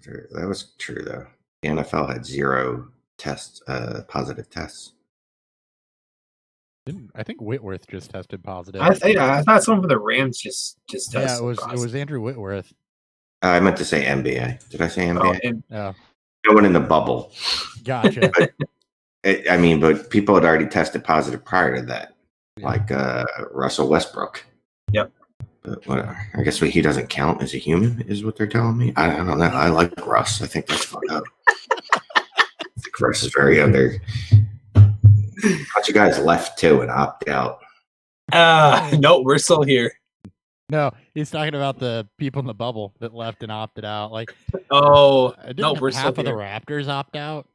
That was true, though. The NFL had 0 tests, positive tests. I think Whitworth just tested positive. I thought some of the Rams just tested. Yeah, it was Andrew Whitworth. I meant to say NBA. Did I say NBA? Oh. No one in the bubble. Gotcha. But people had already tested positive prior to that, like Russell Westbrook. Yep. But whatever. I guess he doesn't count as a human, is what they're telling me. I don't know. I like Russ. I think that's fucked up. I think Russ is very under. A bunch of guys left too and opt out. No, we're still here. No, he's talking about the people in the bubble that left and opted out. Like, no, we're half of the Raptors opt out.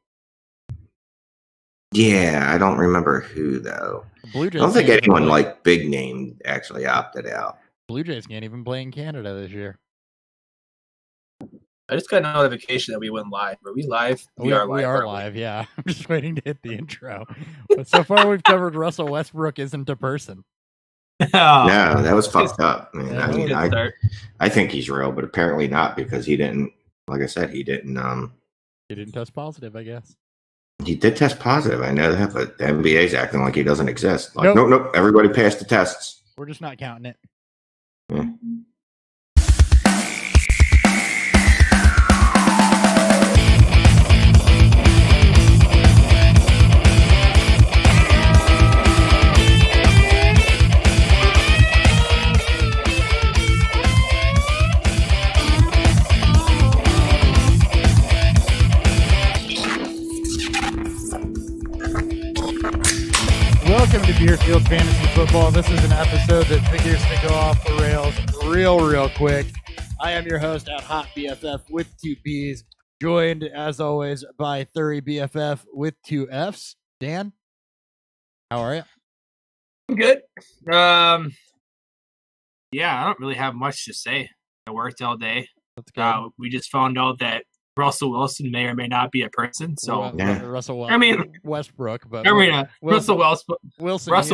Yeah, I don't remember who though. Blue Jays I don't think anyone like big name actually opted out. Blue Jays can't even play in Canada this year. I just got a notification that we went live. Are we live? We are live, yeah. I'm just waiting to hit the intro. But so far we've covered Russell Westbrook isn't a person. No, that was fucked up. I think he's real, but apparently not, because he didn't, like I said, he didn't test positive, I guess. He did test positive, I know that, but the NBA's acting like he doesn't exist. Like, nope, everybody passed the tests. We're just not counting it. Yeah. Welcome to Deerfield Fantasy Football. This is an episode that figures to go off the rails real quick. I am your host at Hot BFF with 2 B's, joined as always by Thurry BFF with 2 F's. Dan, how are you? I'm good. Yeah, I don't really have much to say. I worked all day. Let's go. We just found out that Russell Wilson may or may not be a person. So Westbrook, but Russell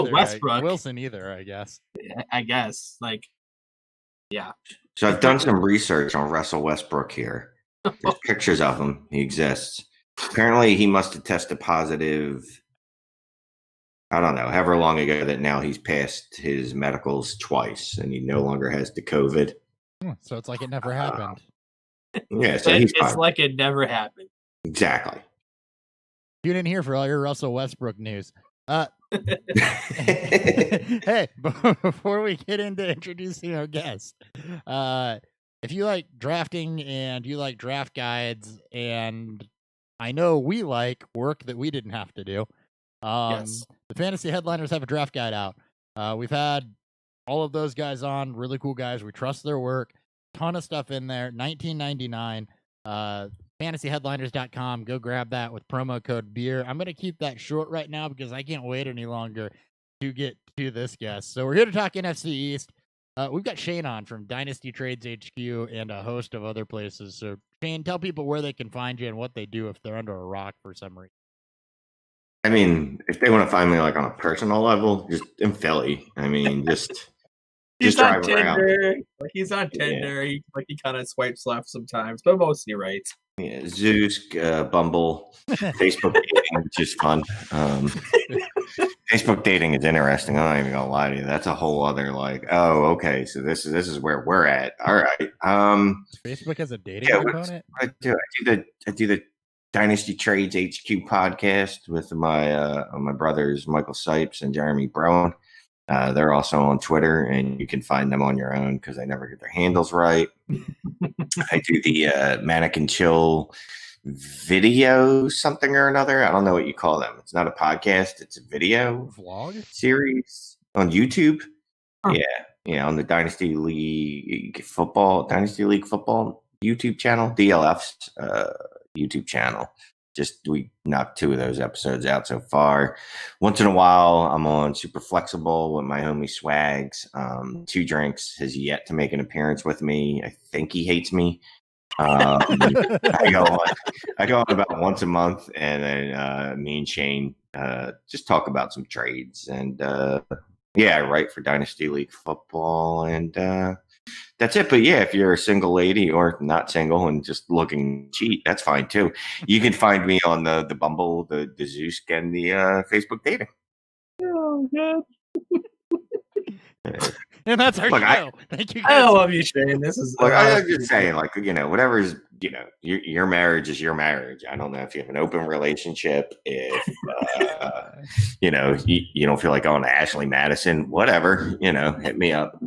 Westbrook. Wilson either, I guess. I guess. Yeah. So I've done some research on Russell Westbrook here. There's pictures of him. He exists. Apparently, he must have tested positive. I don't know, however long ago that now he's passed his medicals twice, and he no longer has the COVID. So it's like it never happened. Yeah, so it's like it never happened. Exactly. You didn't hear for all your Russell Westbrook news. Hey, before we get into introducing our guest, if you like drafting and you like draft guides, and I know we like work that we didn't have to do, yes. The Fantasy Headliners have a draft guide out. We've had all of those guys on, really cool guys. We trust their work. Ton of stuff in there. $19.99. FantasyHeadliners.com. Go grab that with promo code beer. I'm going to keep that short right now because I can't wait any longer to get to this guest. So we're here to talk NFC East. We've got Shane on from Dynasty Trades HQ and a host of other places. So Shane, tell people where they can find you and what they do if they're under a rock for some reason. I mean, if they want to find me like on a personal level, just in Philly. I mean, He's drive on Tinder. around. He's on Tinder. Yeah. He kind of swipes left sometimes, but mostly right. Yeah, Zeus, Bumble, Facebook dating, which is fun. Facebook dating is interesting. I'm not even gonna lie to you. That's a whole other okay. So this is where we're at. All right. Facebook has a dating component. I do the Dynasty Trades HQ podcast with my brothers Michael Sipes and Jeremy Brown. They're also on Twitter, and you can find them on your own because I never get their handles right. I do the Mannequin Chill video something or another. I don't know what you call them. It's not a podcast. It's a video vlog series on YouTube. Huh. Yeah, on the Dynasty League Football YouTube channel, DLF's YouTube channel. We knocked 2 of those episodes out so far. Once in a while, I'm on Super Flexible with my homie Swags. 2 Drinks has yet to make an appearance with me. I think he hates me. I go on about once a month, and then me and Shane just talk about some trades. And I write for Dynasty League Football, and That's it. But yeah, if you're a single lady or not single and just looking cheat, that's fine too. You can find me on the Bumble, the Zeus, and the Facebook dating. Oh, God. And that's our Look, show. Thank you I guys. love you, Shane. This is. Look, I'm just saying, like, whatever is, your marriage is your marriage. I don't know if you have an open relationship, if, you don't feel like going to Ashley Madison, whatever, hit me up.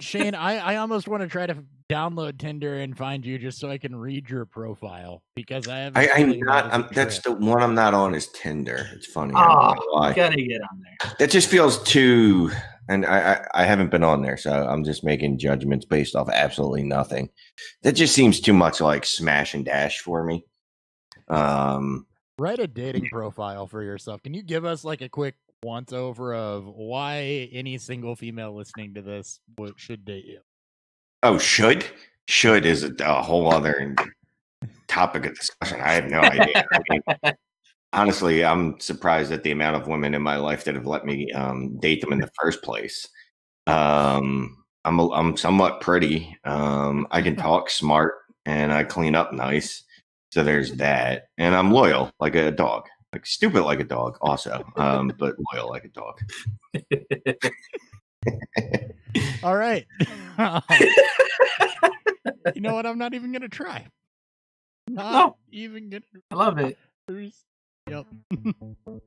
Shane, I almost want to try to download Tinder and find you just so I can read your profile because I have. That's the one I'm not on is Tinder. It's funny. Oh, you gotta get on there. That just feels too. And I haven't been on there, so I'm just making judgments based off absolutely nothing. That just seems too much like smash and dash for me. Write a dating profile for yourself. Can you give us like a quick once over of why any single female listening to this should date you? Oh, should is a whole other topic of discussion. I have no idea. I mean, honestly, I'm surprised at the amount of women in my life that have let me date them in the first place. I'm somewhat pretty. I can talk smart and I clean up nice. So there's that. And I'm loyal like a dog. Like stupid like a dog also. But loyal like a dog. All right. You know what? I'm not even gonna try. Even gonna. I love it. Yep.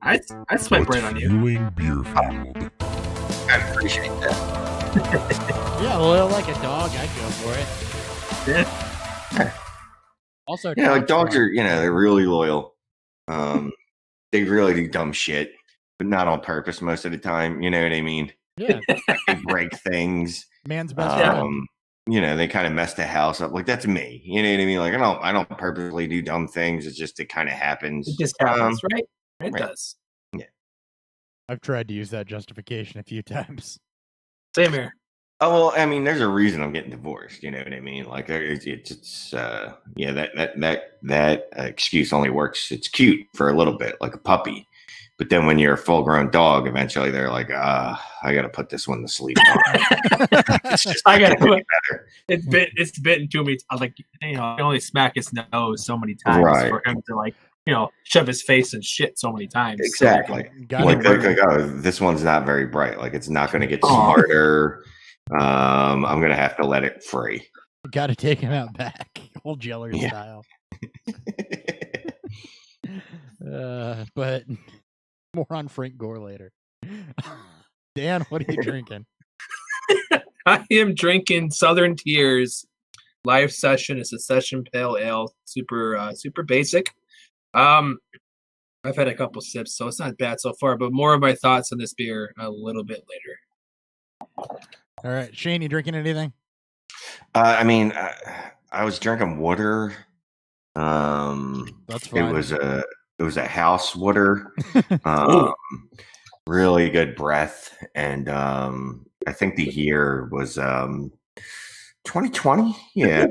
I swipe right on you. Beer fueled. I appreciate that. Yeah, loyal like a dog. I'd go for it. Yeah. Also, like dogs are, they're really loyal. They really do dumb shit, but not on purpose most of the time. You know what I mean? Yeah. They break things. Man's best friend. They kind of mess the house up. Like that's me. You know what I mean? Like I don't purposely do dumb things. It's just it kind of happens. It just happens, right? It does. Yeah. I've tried to use that justification a few times. Same here. Oh well, I mean, there's a reason I'm getting divorced. You know what I mean? Like that excuse only works. It's cute for a little bit, like a puppy. But then when you're a full-grown dog, eventually they're like, I got to put this one to sleep. I got to put it better. It's bitten to me. I was like, I can only smack his nose so many times for him to shove his face and shit so many times. Exactly. So this one's not very bright. Like it's not going to get smarter. I'm going to have to let it free. Got to take him out back. Old Jeller style. But more on Frank Gore later. Dan, what are you drinking? I am drinking Southern Tears Live Session. It's a session pale ale, super basic. I've had a couple sips, so it's not bad so far. But more of my thoughts on this beer a little bit later. All right, Shane, you drinking anything? I mean, I was drinking water. That's fine. It was a house water. Really good breath, and I think the year was 2020. Yeah.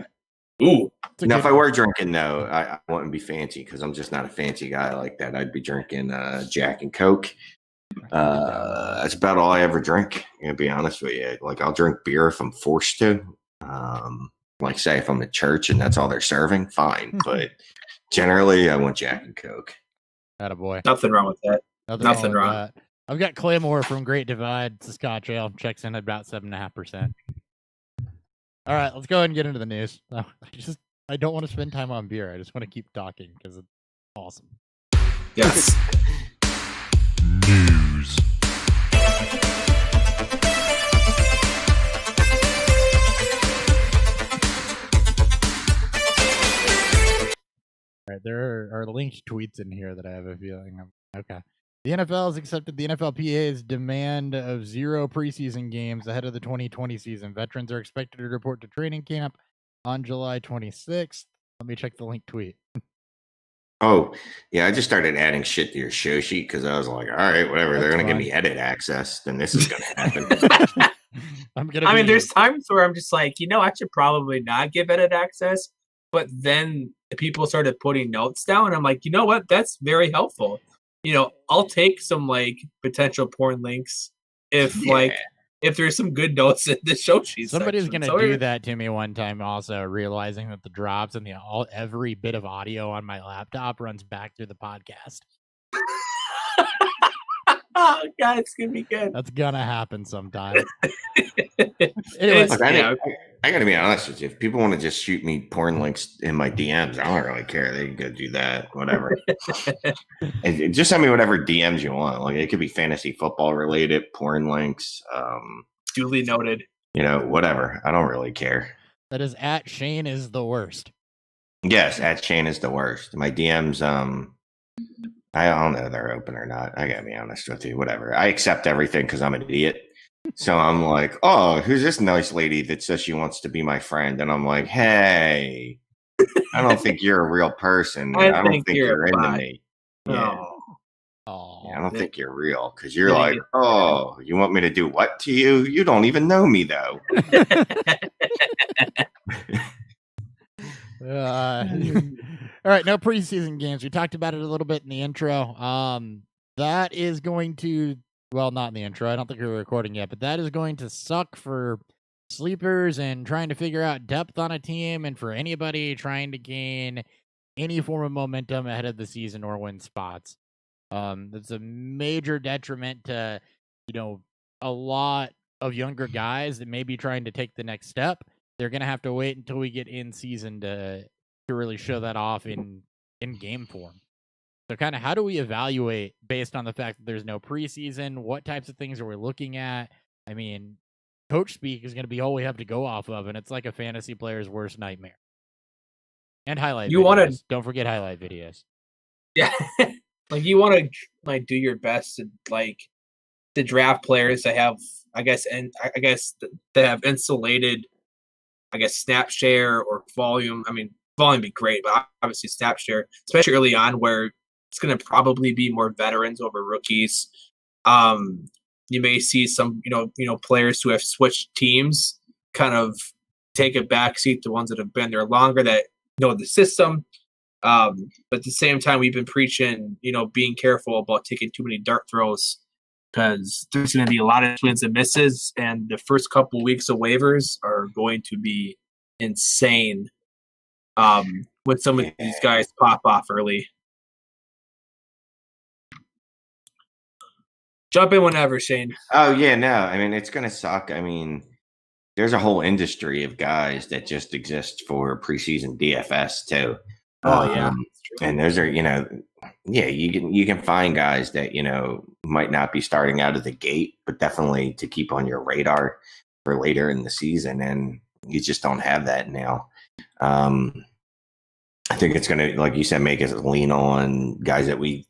Ooh. Now, if I were drinking, though, I wouldn't be fancy because I'm just not a fancy guy like that. I'd be drinking Jack and Coke. That's about all I ever drink. To be honest with you, like I'll drink beer if I'm forced to. Like say if I'm at church and that's all they're serving, fine. But generally, I want Jack and Coke. Attaboy. Nothing wrong with that. Nothing wrong. That. I've got Claymore from Great Divide. It's a Scotch ale. Checks in at about 7.5%. All right, let's go ahead and get into the news. I don't want to spend time on beer. I just want to keep talking because it's awesome. Yes. News. All right, there are linked tweets in here that I have a feeling. Okay. The NFL has accepted the NFLPA's demand of 0 preseason games ahead of the 2020 season. Veterans are expected to report to training camp on July 26th. Let me check the linked tweet. Oh, yeah, I just started adding shit to your show sheet because I was like, all right, whatever. They're going to give me edit access, then this is going to happen. There's times where I'm just like, I should probably not give edit access. But then people started putting notes down, and I'm like, you know what? That's very helpful. I'll take some potential porn links if if there's some good notes in the show sheet. Somebody's going to do that to me one time also, realizing that the drops and every bit of audio on my laptop runs back through the podcast. Oh, God, it's going to be good. That's going to happen sometime. Anyway, look, I got to be honest with you. If people want to just shoot me porn links in my DMs, I don't really care. They can go do that, whatever. And just send me whatever DMs you want. Like, it could be fantasy football related, porn links. Duly noted. Whatever. I don't really care. That is at Shane is the worst. Yes, at Shane is the worst. My DMs, I don't know if they're open or not. I gotta be honest with you. Whatever. I accept everything because I'm an idiot. So I'm like, oh, who's this nice lady that says she wants to be my friend? And I'm like, hey, I don't think you're a real person. I don't think you're into me. Yeah. Oh. Yeah, I don't think you're real because you're like, oh, you want me to do what to you? You don't even know me, though. All right, no preseason games. We talked about it a little bit in the intro. That is going to, well, not in the intro. I don't think we were recording yet, but that is going to suck for sleepers and trying to figure out depth on a team, and for anybody trying to gain any form of momentum ahead of the season or win spots. That's a major detriment to, a lot of younger guys that may be trying to take the next step. They're going to have to wait until we get in season to really show that off in game form. So kind of how do we evaluate based on the fact that there's no preseason? What types of things are we looking at? I mean, coach speak is going to be all we have to go off of, and it's like a fantasy player's worst nightmare. And highlight videos. Don't forget highlight videos. Yeah. Like, you want to do your best to draft players that have, that have insulated, snap share or volume. I mean, volume would be great, but obviously snap share, especially early on, where it's going to probably be more veterans over rookies. You may see some, players who have switched teams kind of take a backseat to ones that have been there longer, that know the system. But at the same time, we've been preaching, being careful about taking too many dart throws, because there's going to be a lot of swings and misses, and the first couple weeks of waivers are going to be insane when some of these guys pop off early. Jump in whenever, Shane. Oh, yeah, no. I mean, it's going to suck. I mean, there's a whole industry of guys that just exist for preseason DFS, too. Oh, yeah. And those are, you can find guys that, might not be starting out of the gate, but definitely to keep on your radar for later in the season. And you just don't have that now. I think it's going to, like you said, make us lean on guys that we,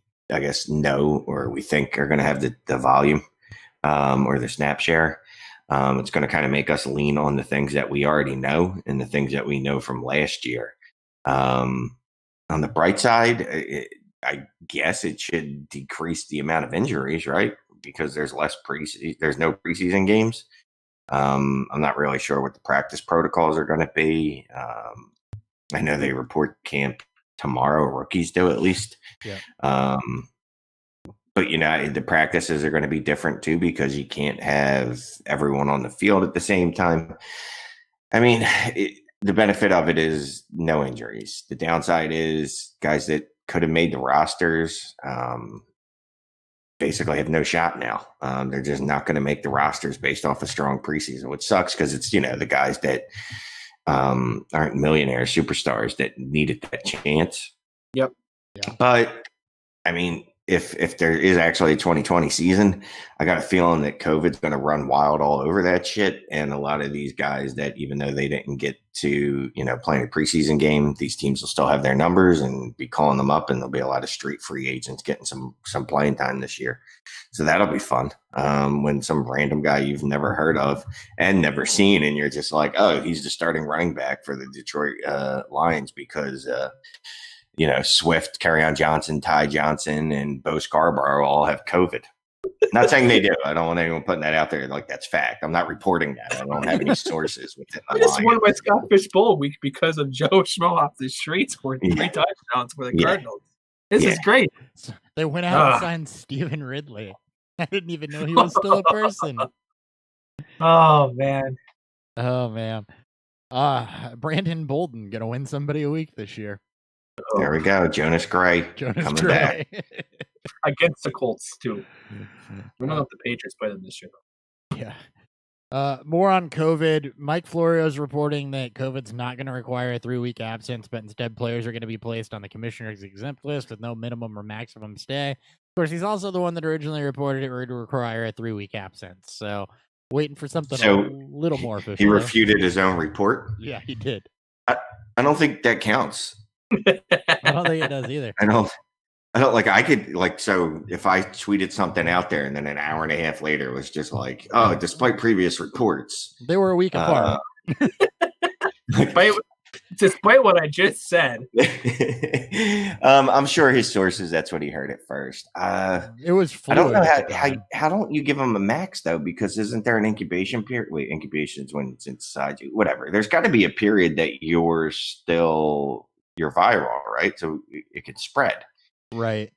know or we think are going to have the volume or the snap share. It's going to kind of make us lean on the things that we already know and the things that we know from last year. On the bright side, I guess it should decrease the amount of injuries, right? Because there's there's no preseason games. I'm not really sure what the practice protocols are going to be. I know they report camp tomorrow. Rookies do, at least. Yeah. But the practices are going to be different too, because you can't have everyone on the field at the same time. I mean, the benefit of it is no injuries. The downside is guys that could have made the rosters basically have no shot now. They're just not going to make the rosters based off a strong preseason, which sucks because it's, the guys that aren't millionaire superstars that needed that chance. Yep. Yeah. But, I mean, if there is actually a 2020 season, I got a feeling that COVID's going to run wild all over that shit. And a lot of these guys that, even though they didn't get to, playing a preseason game, these teams will still have their numbers and be calling them up, and there'll be a lot of street free agents getting some playing time this year. So that'll be fun. When some random guy you've never heard of and never seen, and you're just like, oh, he's the starting running back for the Detroit Lions because, Swift, Kerryon Johnson, Ty Johnson, and Bo Scarborough all have COVID. Not saying they do. I don't want anyone putting that out there like that's fact. I'm not reporting that. I don't have any sources within the line. I just won my Scott Fish Bowl week because of Joe Schmo off the streets for 3 touchdowns for the Cardinals. This is great. They went out and signed Stephen Ridley. I didn't even know he was still a person. Oh man. Oh man. Brandon Bolden gonna win somebody a week this year. There we go. Jonas Gray Jonas coming Gray. back. Against the Colts too. We don't know if the Patriots play them this year. Yeah. More on COVID. Mike Florio is reporting that COVID's not going to require a 3-week absence, but instead players are going to be placed on the commissioner's exempt list with no minimum or maximum stay. Of course, he's also the one that originally reported it would require a 3-week absence. So waiting for something a little more official. He refuted his own report? Yeah, he did. I don't think that counts. I don't think it does either. I don't like, I could like, so if I tweeted something out there and then an hour and a half later it was just like, oh, despite previous reports, they were a week apart. Despite what I just said. I'm sure his sources, that's what he heard at first. It was fluid. I don't know how don't you give him a max though? Because isn't there an incubation period? Wait, incubation is when it's inside you. Whatever. There's got to be a period that you're viral, right? So it could spread. Right.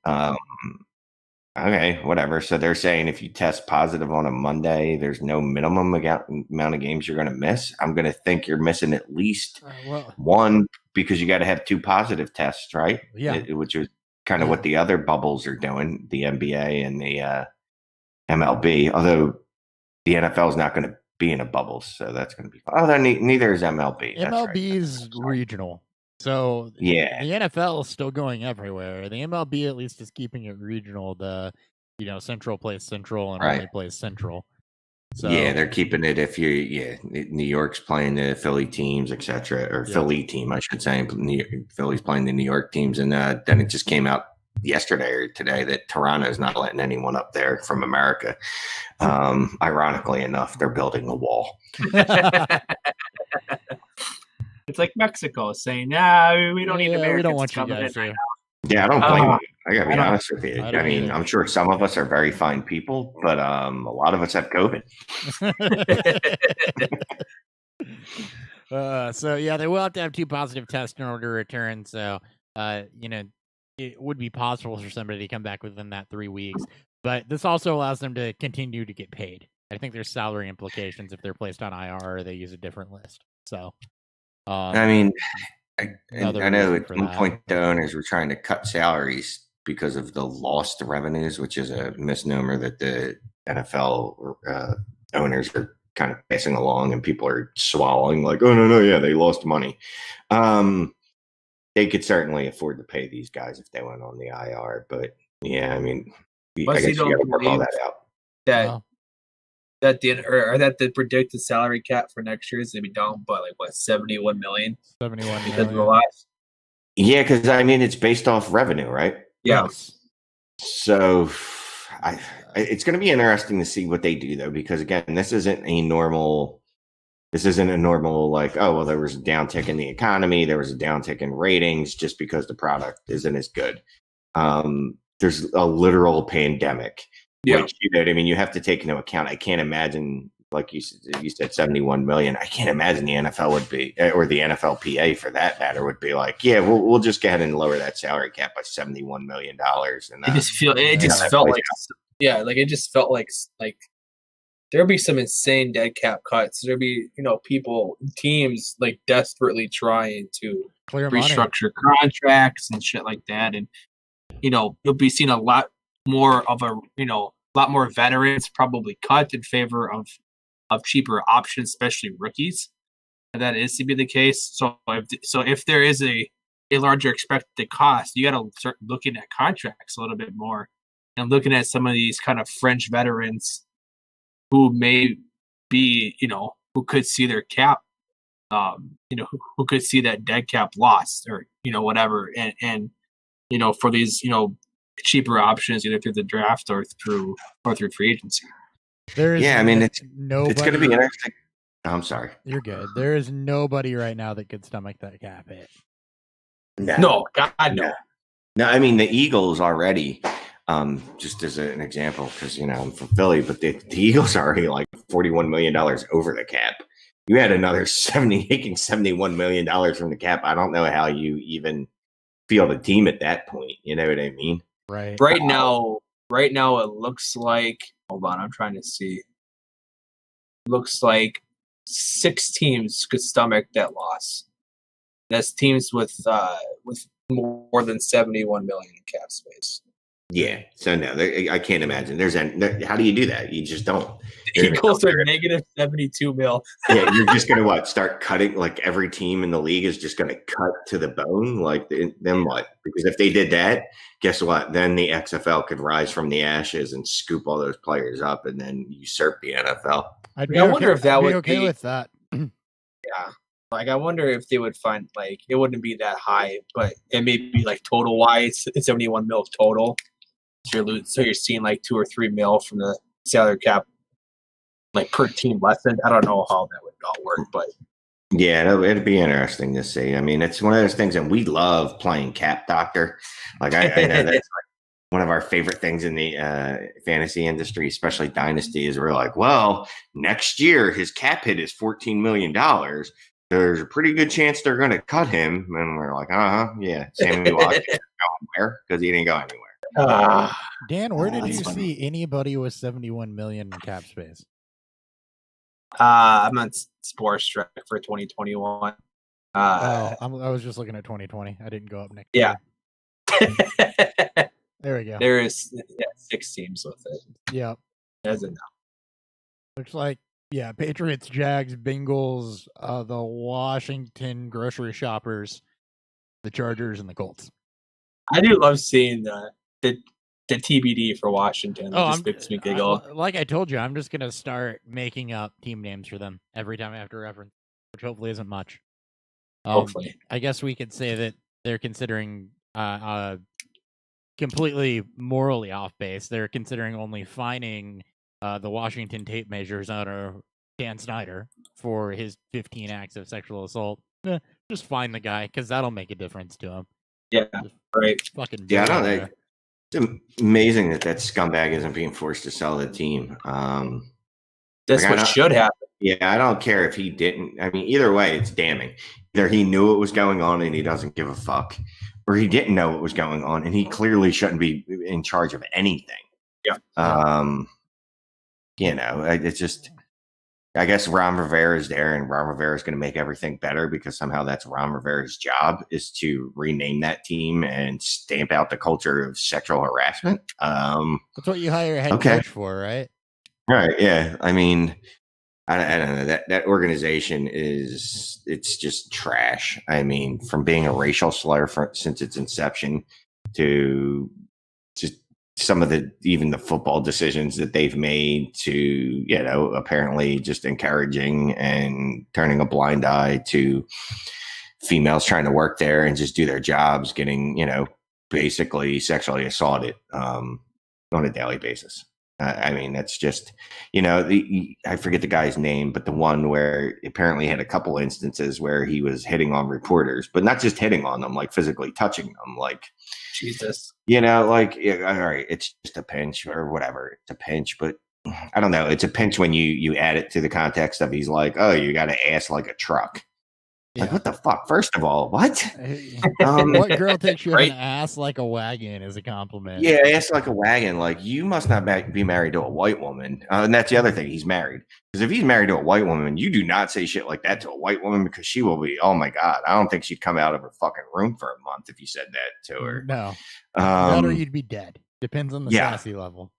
Okay, whatever. So they're saying if you test positive on a Monday, there's no minimum amount of games you're going to miss. I'm going to think you're missing at least one because you got to have 2 positive tests, right? Yeah. Which is kind of what the other bubbles are doing, the NBA and the MLB. Although the NFL is not going to be in a bubble, so that's going to be fun. Although neither is MLB. MLB is regional. So yeah, the NFL is still going everywhere. The MLB at least is keeping it regional. The Central plays Central and only plays Central. So yeah, they're keeping it if New York's playing the Philly teams, etc., or Philly team, I should say. Philly's playing the New York teams, and then it just came out yesterday or today that Toronto is not letting anyone up there from America. Ironically enough, they're building a wall. It's like Mexico saying, "Nah, we don't need Americans. We don't want you guys right now." Yeah, I don't blame you. I gotta be honest with you. I mean, I'm sure some of us are very fine people, but a lot of us have COVID. So yeah, they will have to have 2 positive tests in order to return. So it would be possible for somebody to come back within that 3 weeks. But this also allows them to continue to get paid. I think there's salary implications if they're placed on IR or they use a different list. So I mean, I know at one point the owners were trying to cut salaries because of the lost revenues, which is a misnomer that the NFL owners are kind of passing along and people are swallowing like, oh, no, yeah, they lost money. They could certainly afford to pay these guys if they went on the IR. But, yeah, I mean, I guess you got to work all that out. That the predicted salary cap for next year is going to be down by 71 million? 71 because million. of the loss. Yeah, because I mean it's based off revenue, right? Yeah. So it's going to be interesting to see what they do though, because again, this isn't a normal like, oh well, there was a downtick in the economy, there was a downtick in ratings just because the product isn't as good. There's a literal pandemic. Yeah. Which, you have to take into account. I can't imagine, like you said, 71 million. I can't imagine the NFL would be, or the NFLPA for that matter, would be like, yeah, we'll just go ahead and lower that salary cap by $71 million. And it just felt like there'd be some insane dead cap cuts. There'd be, teams like desperately trying to restructure contracts and shit like that. And, you'll be seeing a lot more of a lot more veterans probably cut in favor of cheaper options, especially rookies. And that is to be the case. So if there is a larger expected cost, you got to start looking at contracts a little bit more and looking at some of these kind of fringe veterans who may be, who could see their cap, who could see that dead cap lost or, whatever. And for these, cheaper options either through the draft or through free agency. It's going to be interesting. I'm sorry. You're good. There is nobody right now that could stomach that cap hit. No, God, no. No, I mean the Eagles already. Just as an example, because I'm from Philly, but the Eagles are already like $41 million over the cap. You had another $71 million from the cap. I don't know how you even field a team at that point. You know what I mean? Right. Right now it looks like. Hold on, I'm trying to see. looks like 6 teams could stomach that loss. That's teams with more than 71 million in cap space. Yeah, so no, I can't imagine. How do you do that? You just don't. Eagles are negative 72 mil. Yeah, you're just gonna what? Start cutting, like every team in the league is just gonna cut to the bone. Like then what? Because if they did that, guess what? Then the XFL could rise from the ashes and scoop all those players up and then usurp the NFL. I wonder if that would be okay with that. Yeah. Like, I wonder if they would find, like, it wouldn't be that high, but it may be, like, total-wise, it's 71 mil total. So you're seeing, like, 2 or 3 mil from the salary cap, like, per team lessened. I don't know how that would all work, but. Yeah, it'd be interesting to see. I mean, it's one of those things, and we love playing cap doctor. Like, I know that's like one of our favorite things in the fantasy industry, especially Dynasty, is we're like, well, next year his cap hit is $14 million. There's a pretty good chance they're going to cut him. And we're like, yeah, Sammy Watkins going where? Because he didn't go anywhere. Dan, where did you see anybody with 71 million in cap space? I'm on Sports Track for 2021. I was just looking at 2020. I didn't go up next year. There we go. There is 6 teams with it. Yeah. Doesn't know. Looks like, yeah, Patriots, Jags, Bengals, the Washington grocery shoppers, the Chargers, and the Colts. I do love seeing the TBD for Washington. It just makes me giggle. Like I told you, I'm just going to start making up team names for them every time I have to reference, which hopefully isn't much. Hopefully. I guess we could say that they're considering completely morally off base. They're considering only fining the Washington tape measures owner Dan Snyder for his 15 acts of sexual assault. Just fine the guy, because that'll make a difference to him. Yeah, right. Fucking yeah, I don't know. It's amazing that scumbag isn't being forced to sell the team. That's what should happen. Yeah, I don't care if he didn't. I mean, either way, it's damning. Either he knew what was going on and he doesn't give a fuck, or he didn't know what was going on and he clearly shouldn't be in charge of anything. Yeah. It's just, I guess Ron Rivera is there and Ron Rivera is going to make everything better because somehow that's Ron Rivera's job, is to rename that team and stamp out the culture of sexual harassment. That's what you hire a head coach for, right? Right. Yeah. I mean, I don't know, that organization it's just trash. I mean, from being a racial slur since its inception to just some of even the football decisions that they've made to, apparently just encouraging and turning a blind eye to females trying to work there and just do their jobs, getting, basically sexually assaulted on a daily basis. I mean, that's just, I forget the guy's name, but the one where apparently had a couple instances where he was hitting on reporters, but not just hitting on them, like physically touching them, like, Jesus, all right, it's just a pinch or whatever. It's a pinch, but I don't know. It's a pinch when you add it to the context of he's like, oh, you got to ass like a truck. Like, what the fuck? First of all, what? What girl thinks you have an ass like a wagon is a compliment? Yeah, ass like a wagon. Like, you must not be married to a white woman. And that's the other thing. He's married. Because if he's married to a white woman, you do not say shit like that to a white woman, because she will be, oh my God, I don't think she'd come out of her fucking room for a month if you said that to her. No. That or you'd be dead. Depends on the sassy level.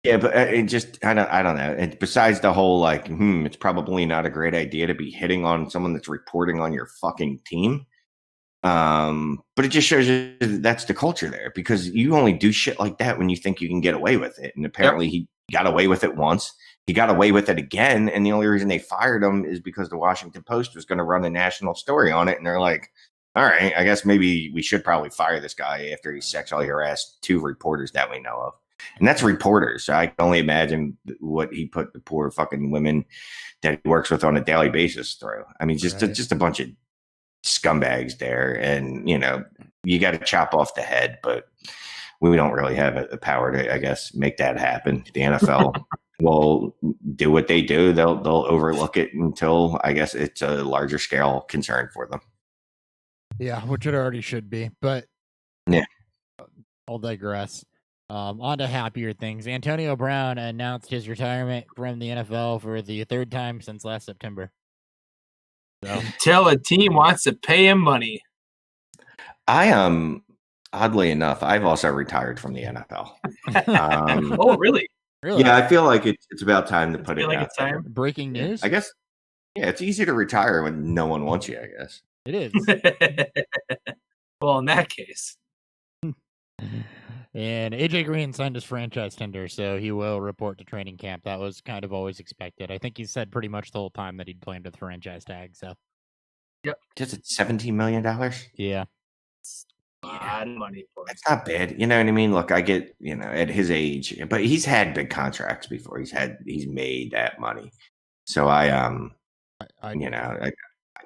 Yeah, but it just, I don't know. And besides the whole, like, it's probably not a great idea to be hitting on someone that's reporting on your fucking team. But it just shows you that's the culture there, because you only do shit like that when you think you can get away with it. And apparently he got away with it once. He got away with it again. And the only reason they fired him is because the Washington Post was going to run a national story on it. And they're like, all right, I guess maybe we should probably fire this guy after he sexually harassed 2 reporters that we know of. And that's reporters. So I can only imagine what he put the poor fucking women that he works with on a daily basis through. I mean, just a bunch of scumbags there. And, you got to chop off the head, but we don't really have the power to, I guess, make that happen. The NFL will do what they do. They'll overlook it until, I guess, it's a larger scale concern for them. Yeah, which it already should be. But yeah, I'll digress. On to happier things. Antonio Brown announced his retirement from the NFL for the third time since last September. So, Until a team wants to pay him money. Oddly enough, I've also retired from the NFL. Oh, really? really? Yeah, I feel like it's about time to put I it feel like out it's time. there. Breaking news? I guess, yeah, it's easy to retire when no one wants you, I guess. It is. Well, in that case. And AJ Green signed his franchise tender, so he will report to training camp. That was kind of always expected. I think he said pretty much the whole time that he'd planned with the franchise tag. So, Yep. Just at $17 million? yeah. A lot of money for him. That's not bad. You know what I mean? Look, I get, at his age, but he's had big contracts before. He's made that money. So I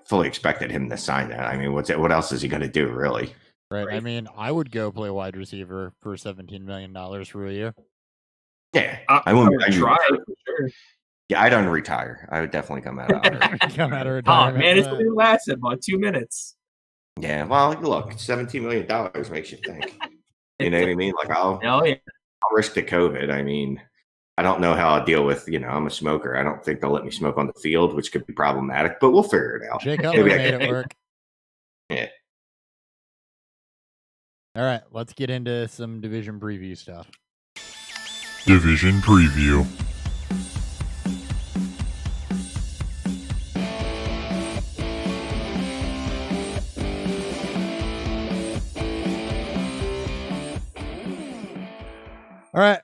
fully expected him to sign that. I mean, what else is he going to do, really? Right. I mean, I would go play wide receiver for $17 million for a year. Yeah. I would try for sure. Yeah, I don't retire. I would definitely come out of it. Come out of Oh, retirement. man, it's only lasted about 2 minutes. Yeah, well, look, $17 million makes you think. You know what I mean? Like, I'll risk the COVID. I mean, I don't know how I'll deal with, I'm a smoker. I don't think they'll let me smoke on the field, which could be problematic, but we'll figure it out. Jake Cutler made it work. Yeah. All right, let's get into some division preview stuff. Division preview. All right,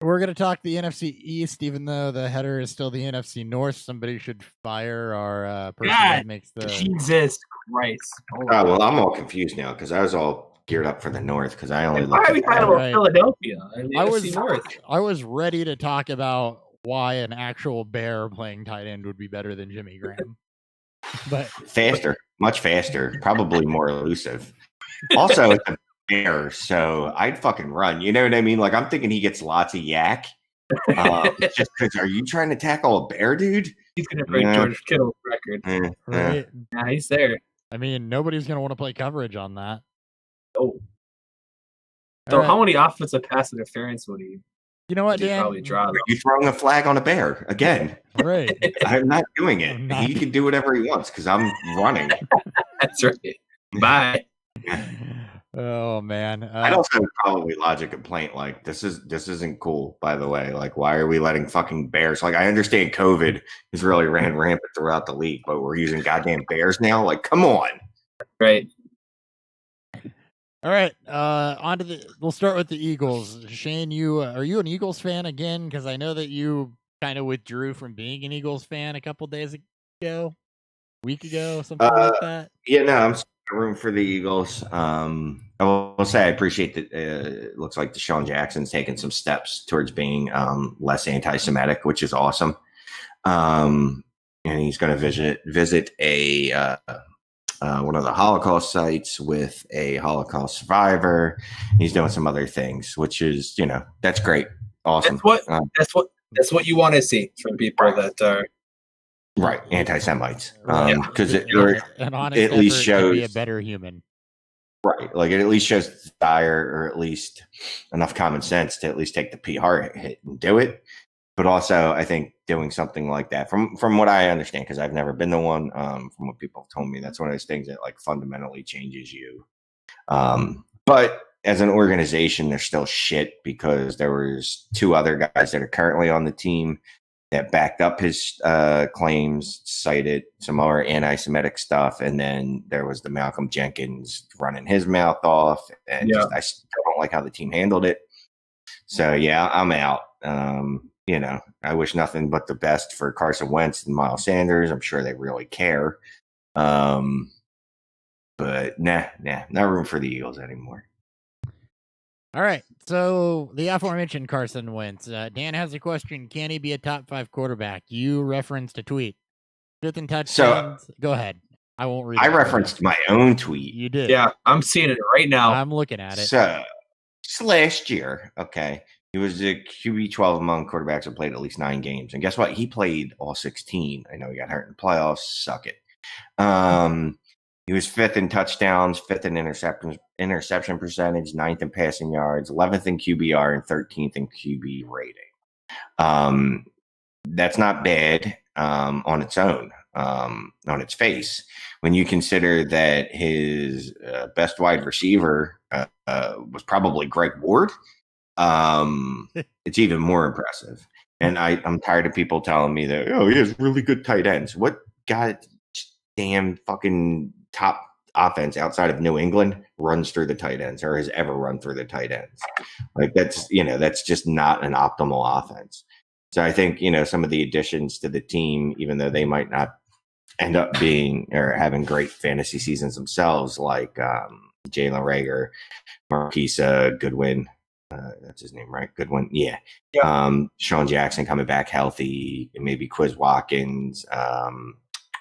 we're going to talk the NFC East, even though the header is still the NFC North. Somebody should fire our person that makes the... Jesus Christ. Well, I'm all confused now because I was all geared up for the North because I only Why are we talking about Philadelphia and the NFC North? I was ready to talk about why an actual Bear playing tight end would be better than Jimmy Graham. But faster, much faster, probably more elusive. Also, it's a Bear, so I'd fucking run. You know what I mean? Like, I'm thinking he gets lots of yak. Just because, are you trying to tackle a Bear, dude? He's going to break George Kittle's record. Right? Yeah, he's there. I mean, nobody's going to want to play coverage on that. Oh. So how many offensive pass interference would he? You know what, Dan? Probably draw. Are you throwing a flag on a Bear again? Right. I'm not doing it. He can do whatever he wants because I'm running. That's right. Bye. Oh man. I'd also probably lodge a complaint like this isn't cool, by the way. Like, why are we letting fucking Bears? Like, I understand COVID has really ran rampant throughout the league, but we're using goddamn Bears now. Like, come on. Right. All right. We'll start with the Eagles. Shane, are you an Eagles fan again? Because I know that you kind of withdrew from being an Eagles fan a couple days ago, week ago, something like that. Yeah, no, I'm room for the Eagles. I will say I appreciate that it looks like Deshaun Jackson's taking some steps towards being less anti-Semitic, which is awesome. And he's going to visit a one of the Holocaust sites with a Holocaust survivor. He's doing some other things, which is, that's great. Awesome. That's what you want to see from people that are right, anti-Semites, because it at least shows be a better human. Right, like it at least shows desire, or at least enough common sense to at least take the PR hit and do it. But also, I think doing something like that, from what I understand, because I've never been to one, from what people have told me, that's one of those things that like fundamentally changes you. But as an organization, they're still shit because there was 2 other guys that are currently on the team that backed up his claims, cited some more anti-Semitic stuff, and then there was the Malcolm Jenkins running his mouth off, and I still don't like how the team handled it. So yeah, I'm out. I wish nothing but the best for Carson Wentz and Miles Sanders. I'm sure they really care, but nah, no room for the Eagles anymore. All right, so the aforementioned Carson Wentz. Dan has a question. Can he be a top 5 quarterback? You referenced a tweet. 5th and touchdowns. So, go ahead. I won't read it. I referenced my own tweet. You did. Yeah, I'm seeing it right now. I'm looking at it. So, just last year, okay, he was a QB 12 among quarterbacks that played at least 9 games. And guess what? He played all 16. I know he got hurt in the playoffs. Suck it. He was 5th in touchdowns, 5th in interception percentage, 9th in passing yards, 11th in QBR, and 13th in QB rating. That's not bad on its own, on its face. When you consider that his best wide receiver was probably Greg Ward, it's even more impressive. And I'm tired of people telling me that, oh, he has really good tight ends. What damn fucking top offense outside of New England runs through the tight ends or has ever run through the tight ends? Like that's just not an optimal offense. So I think, some of the additions to the team, even though they might not end up being or having great fantasy seasons themselves, like Jalen Reagor, Marquise Goodwin, that's his name, right? Goodwin, yeah. Sean Jackson coming back healthy, maybe Quiz Watkins,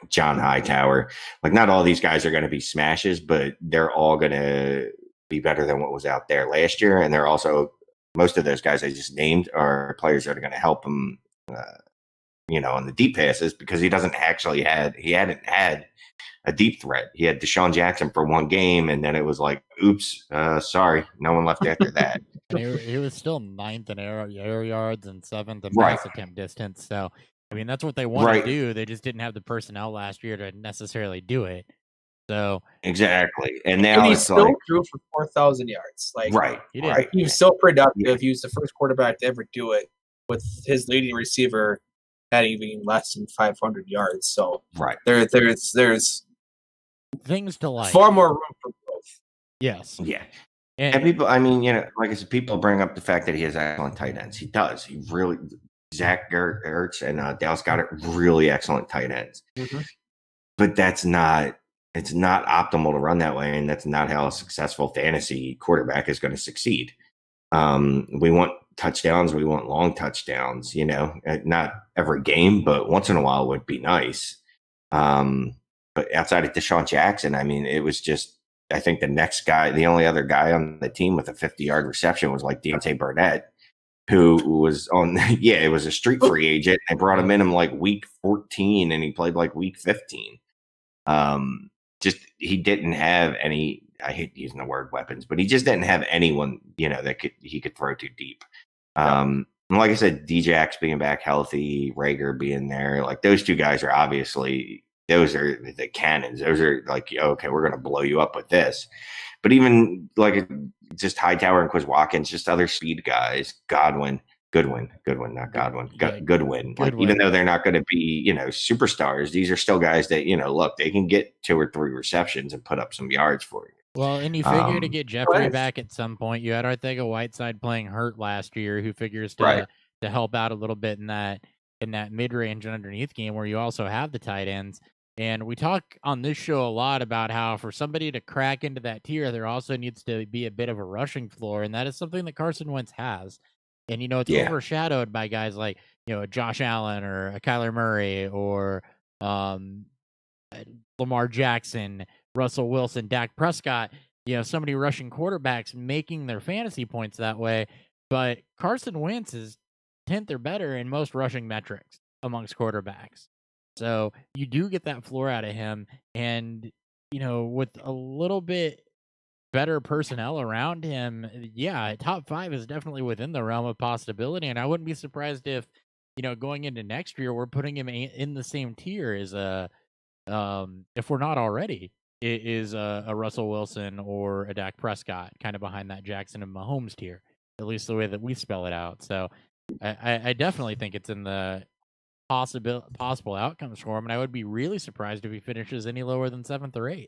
John Hightower. Like, not all these guys are going to be smashes, but they're all going to be better than what was out there last year. And they're also, most of those guys I just named are players that are going to help him, on the deep passes, because he hadn't had a deep threat. He had Deshaun Jackson for one game, and then it was like, oops, sorry, no one left after that. And he was still 9th in air yards and 7th in pass attempt distance. So, I mean, that's what they want to do. They just didn't have the personnel last year to necessarily do it. So exactly, and now he it's still threw for 4,000 yards. He was so productive. Yeah. He was the first quarterback to ever do it, with his leading receiver having less than 500 yards. So there's things to like. Far more room for growth. Yes. Yeah. And people, I mean, like I said, people bring up the fact that he has excellent tight ends. He does. He really, Zach Ertz and Dallas Goedert, really excellent tight ends. Mm-hmm. But it's not optimal to run that way, and that's not how a successful fantasy quarterback is going to succeed. We want touchdowns. We want long touchdowns, not every game, but once in a while would be nice. But outside of Deshaun Jackson, I mean, it was just, I think the only other guy on the team with a 50-yard reception was like Deontay Burnett, who was on, it was a street free agent. They brought him in like week 14 and he played like week 15. He didn't have any, I hate using the word weapons, but he just didn't have anyone, that he could throw too deep. And like I said, Djax being back healthy, Reagor being there, like those two guys are obviously, those are the cannons. Those are like, okay, we're going to blow you up with this. But even like just Hightower and Quiz Watkins, just other speed guys, Goodwin. Like, even though they're not going to be, superstars, these are still guys that, look, they can get 2 or 3 receptions and put up some yards for you. Well, and you figure to get Jeffrey back at some point. You had Arcega-Whiteside playing hurt last year, who figures to help out a little bit in that mid-range and underneath game where you also have the tight ends. And we talk on this show a lot about how for somebody to crack into that tier, there also needs to be a bit of a rushing floor, and that is something that Carson Wentz has. And, it's overshadowed by guys like, Josh Allen or Kyler Murray or Lamar Jackson, Russell Wilson, Dak Prescott, so many rushing quarterbacks making their fantasy points that way. But Carson Wentz is 10th or better in most rushing metrics amongst quarterbacks. So you do get that floor out of him. And, with a little bit better personnel around him, top 5 is definitely within the realm of possibility. And I wouldn't be surprised if, going into next year, we're putting him in the same tier as if we're not already, is a Russell Wilson or a Dak Prescott, kind of behind that Jackson and Mahomes tier, at least the way that we spell it out. So I definitely think it's in the possible outcomes for him, and I would be really surprised if he finishes any lower than 7th or 8th,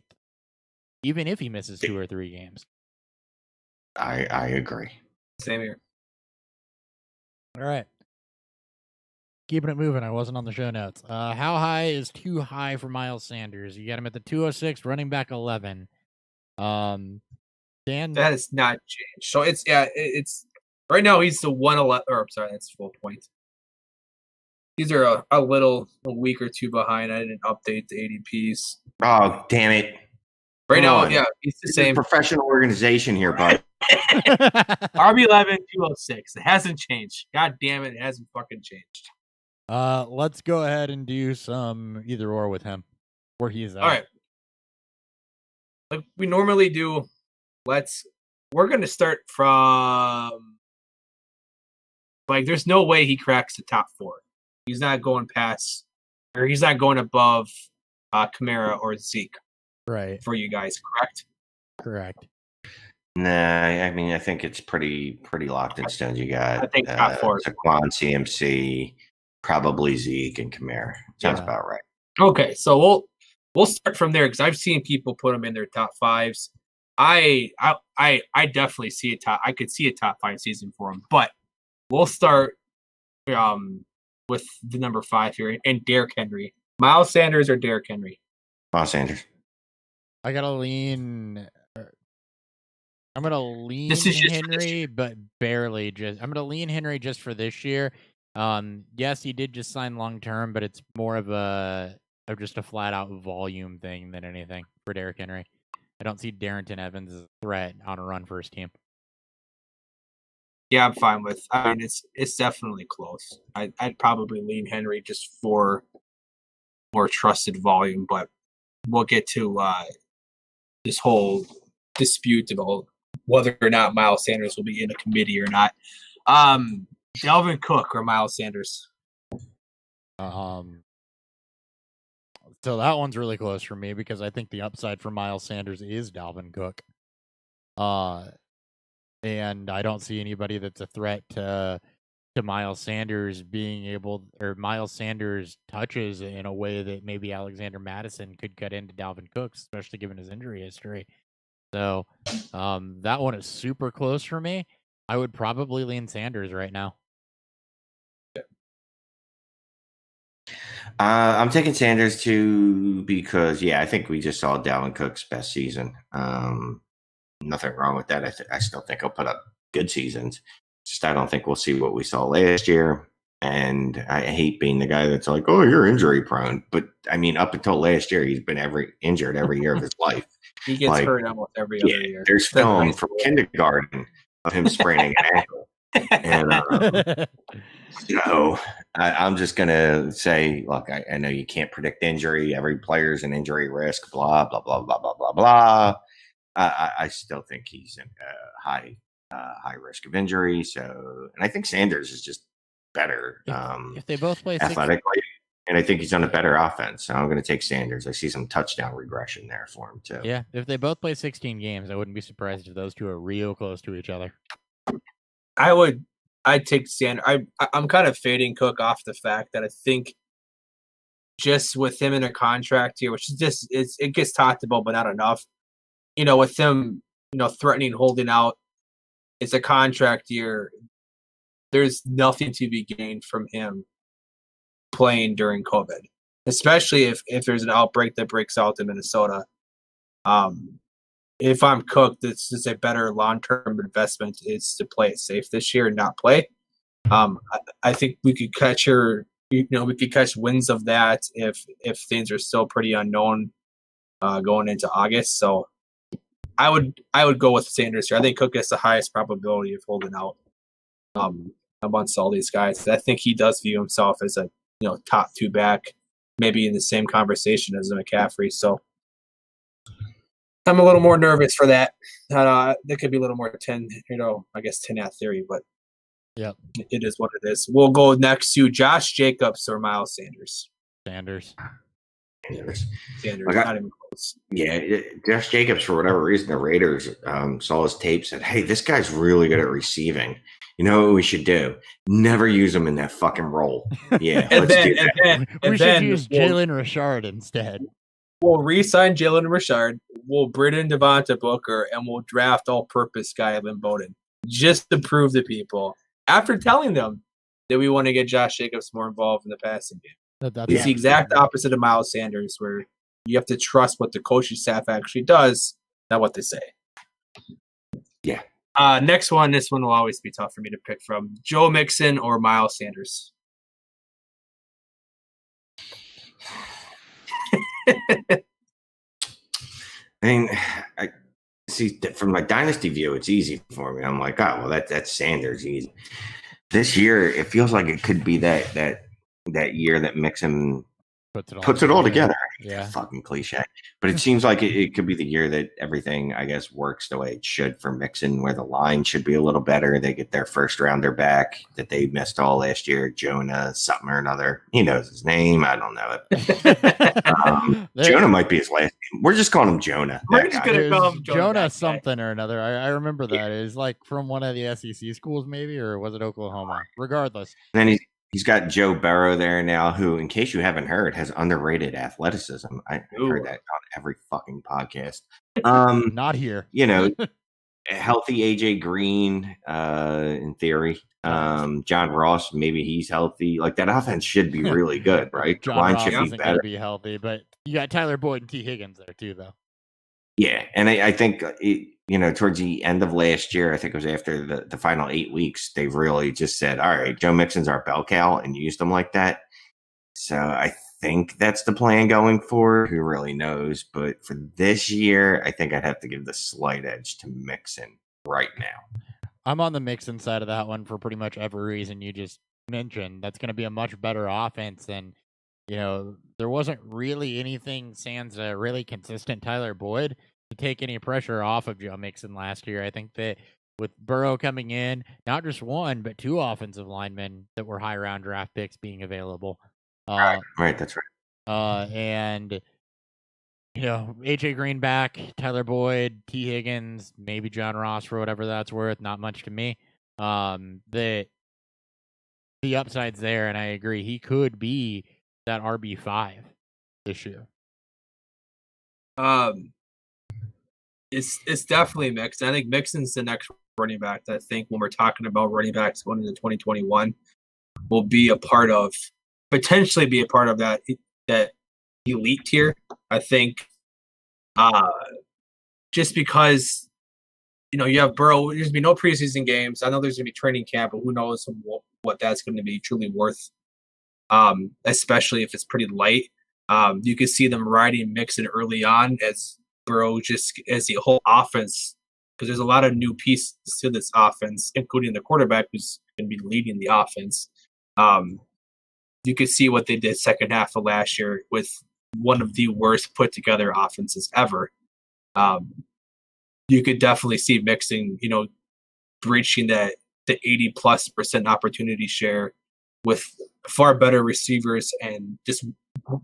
even if he misses 2 or 3 games. I agree. Same here. All right. Keeping it moving. I wasn't on the show notes. How high is too high for Miles Sanders? You got him at the 206, running back 11. Dan? That has not changed. So it's right now he's the 111, or sorry, that's full points. These are a week or 2 behind. I didn't update the ADPs. Oh, damn it. Right now, he's the same. Professional organization here, bud. RB11, 206. It hasn't changed. God damn it hasn't fucking changed. Let's go ahead and do some either or with him, where he is at. All right. like we normally do, we're going to start from, like, there's no way he cracks the top 4. He's not going past, or he's not going above Kamara or Zeke. Right. For you guys, correct? Correct. Nah, I mean, I think it's pretty locked in stone. You got, I think top 4. Saquon, CMC, probably Zeke and Kamara. Sounds about right. Okay, so we'll start from there because I've seen people put them in their top 5s. I definitely see a top. I could see a top 5 season for him, but we'll start with the number 5 here and Derrick Henry. Miles Sanders or Derrick Henry? Miles Sanders. I gotta lean. I'm gonna lean Henry, but barely. I'm gonna lean Henry just for this year. Yes, he did just sign long term, but it's more of just a flat out volume thing than anything for Derrick Henry. I don't see Darrington Evans as a threat on a run for his team. Yeah, I'm fine with. I mean, it's definitely close. I'd probably lean Henry just for more trusted volume, but we'll get to this whole dispute about whether or not Miles Sanders will be in a committee or not. Dalvin Cook or Miles Sanders? So that one's really close for me because I think the upside for Miles Sanders is Dalvin Cook. And I don't see anybody that's a threat to Miles Sanders being able, or Miles Sanders touches in a way that maybe Alexander Madison could cut into Dalvin Cook, especially given his injury history. So that one is super close for me. I would probably lean Sanders right now. I'm taking Sanders too because, I think we just saw Dalvin Cook's best season. Nothing wrong with that. I still think he'll put up good seasons. Just I don't think we'll see what we saw last year. And I hate being the guy that's like, oh, you're injury prone. But, I mean, up until last year, he's been injured every year of his life. He gets hurt almost every other year. There's film from kindergarten of him spraining an ankle. And so I'm just going to say, look, I know you can't predict injury. Every player's an injury risk, blah, blah, blah, blah, blah, blah, blah. I still think he's in high risk of injury. So, and I think Sanders is just better if they both play athletically. And I think he's on a better offense. So I'm going to take Sanders. I see some touchdown regression there for him, too. Yeah, if they both play 16 games, I wouldn't be surprised if those two are real close to each other. I'd take Sanders. I'm kind of fading Cook off the fact that I think just with him in a contract here, which is just it gets talked about, but not enough. With him, threatening holding out, it's a contract year. There's nothing to be gained from him playing during COVID, especially if there's an outbreak that breaks out in Minnesota. If I'm Cook, this is a better long-term investment is to play it safe this year and not play. I think we could catch wins of that if things are still pretty unknown going into August. So I would go with Sanders here. I think Cook has the highest probability of holding out amongst all these guys. I think he does view himself as a top 2 back, maybe in the same conversation as a McCaffrey. So I'm a little more nervous for that. There could be a little more 10, I guess 10 at theory, but yeah, it is what it is. We'll go next to Josh Jacobs or Miles Sanders. Sanders. Not even close. Yeah, Josh Jacobs, for whatever reason, the Raiders saw his tape, said, hey, this guy's really good at receiving. You know what we should do? Never use him in that fucking role. Yeah, let's do that. We should use Jalen Richard instead. We'll re-sign Jalen Richard. We'll bring in Devonta Booker, and we'll draft all-purpose guy Lynn Bowden just to prove to people, after telling them that we want to get Josh Jacobs more involved in the passing game. It's the exact opposite of Miles Sanders, where you have to trust what the coaching staff actually does, not what they say. Yeah. Next one, this one will always be tough for me to pick from. Joe Mixon or Miles Sanders? I mean, I see from my dynasty view, it's easy for me. I'm like, oh, well, that's Sanders easy. This year, it feels like it could be that year that Mixon puts it all together. Yeah. Fucking cliche. But it seems like it could be the year that everything, I guess, works the way it should for Mixon, where the line should be a little better. They get their first rounder back that they missed all last year. Jonah, something or another. He knows his name. I don't know it. Jonah might be his last name. We're just calling him Jonah. We're just going to call him Jonah something or another. I remember that. It's like from one of the SEC schools, maybe, or was it Oklahoma? Regardless. And then he's got Joe Burrow there now, who, in case you haven't heard, has underrated athleticism. I've heard that on every fucking podcast. Not here. You know, a healthy AJ Green, in theory. John Ross, maybe he's healthy. Like, that offense should be really good, right? John Line Ross should be isn't going better. to be healthy, but you got Tyler Boyd and T. Higgins there too, though. Yeah, and I think towards the end of last year, I think it was after the final 8 weeks, they really just said, all right, Joe Mixon's our bell cow, and used him like that. So I think that's the plan going forward. Who really knows? But for this year, I think I'd have to give the slight edge to Mixon right now. I'm on the Mixon side of that one for pretty much every reason you just mentioned. That's going to be a much better offense. And, there wasn't really anything sans a really consistent Tyler Boyd to take any pressure off of Joe Mixon last year. I think that with Burrow coming in, not just one, but 2 offensive linemen that were high round draft picks being available. Right, that's right. And AJ Green back, Tyler Boyd, T. Higgins, maybe John Ross for whatever that's worth. Not much to me. The upside's there, and I agree. He could be that RB5 this year. It's definitely Mixon. I think Mixon's the next running back that I think when we're talking about running backs going into 2021 will be potentially be a part of that elite tier. I think just because you have Burrow, there's gonna be no preseason games. I know there's gonna be training camp, but who knows what that's going to be truly worth. Especially if it's pretty light. You can see them riding Mixon early on as Burrow as the whole offense, because there's a lot of new pieces to this offense, including the quarterback who's going to be leading the offense. You could see what they did second half of last year with one of the worst put together offenses ever. You could definitely see Mixon, reaching the 80+% opportunity share with far better receivers and just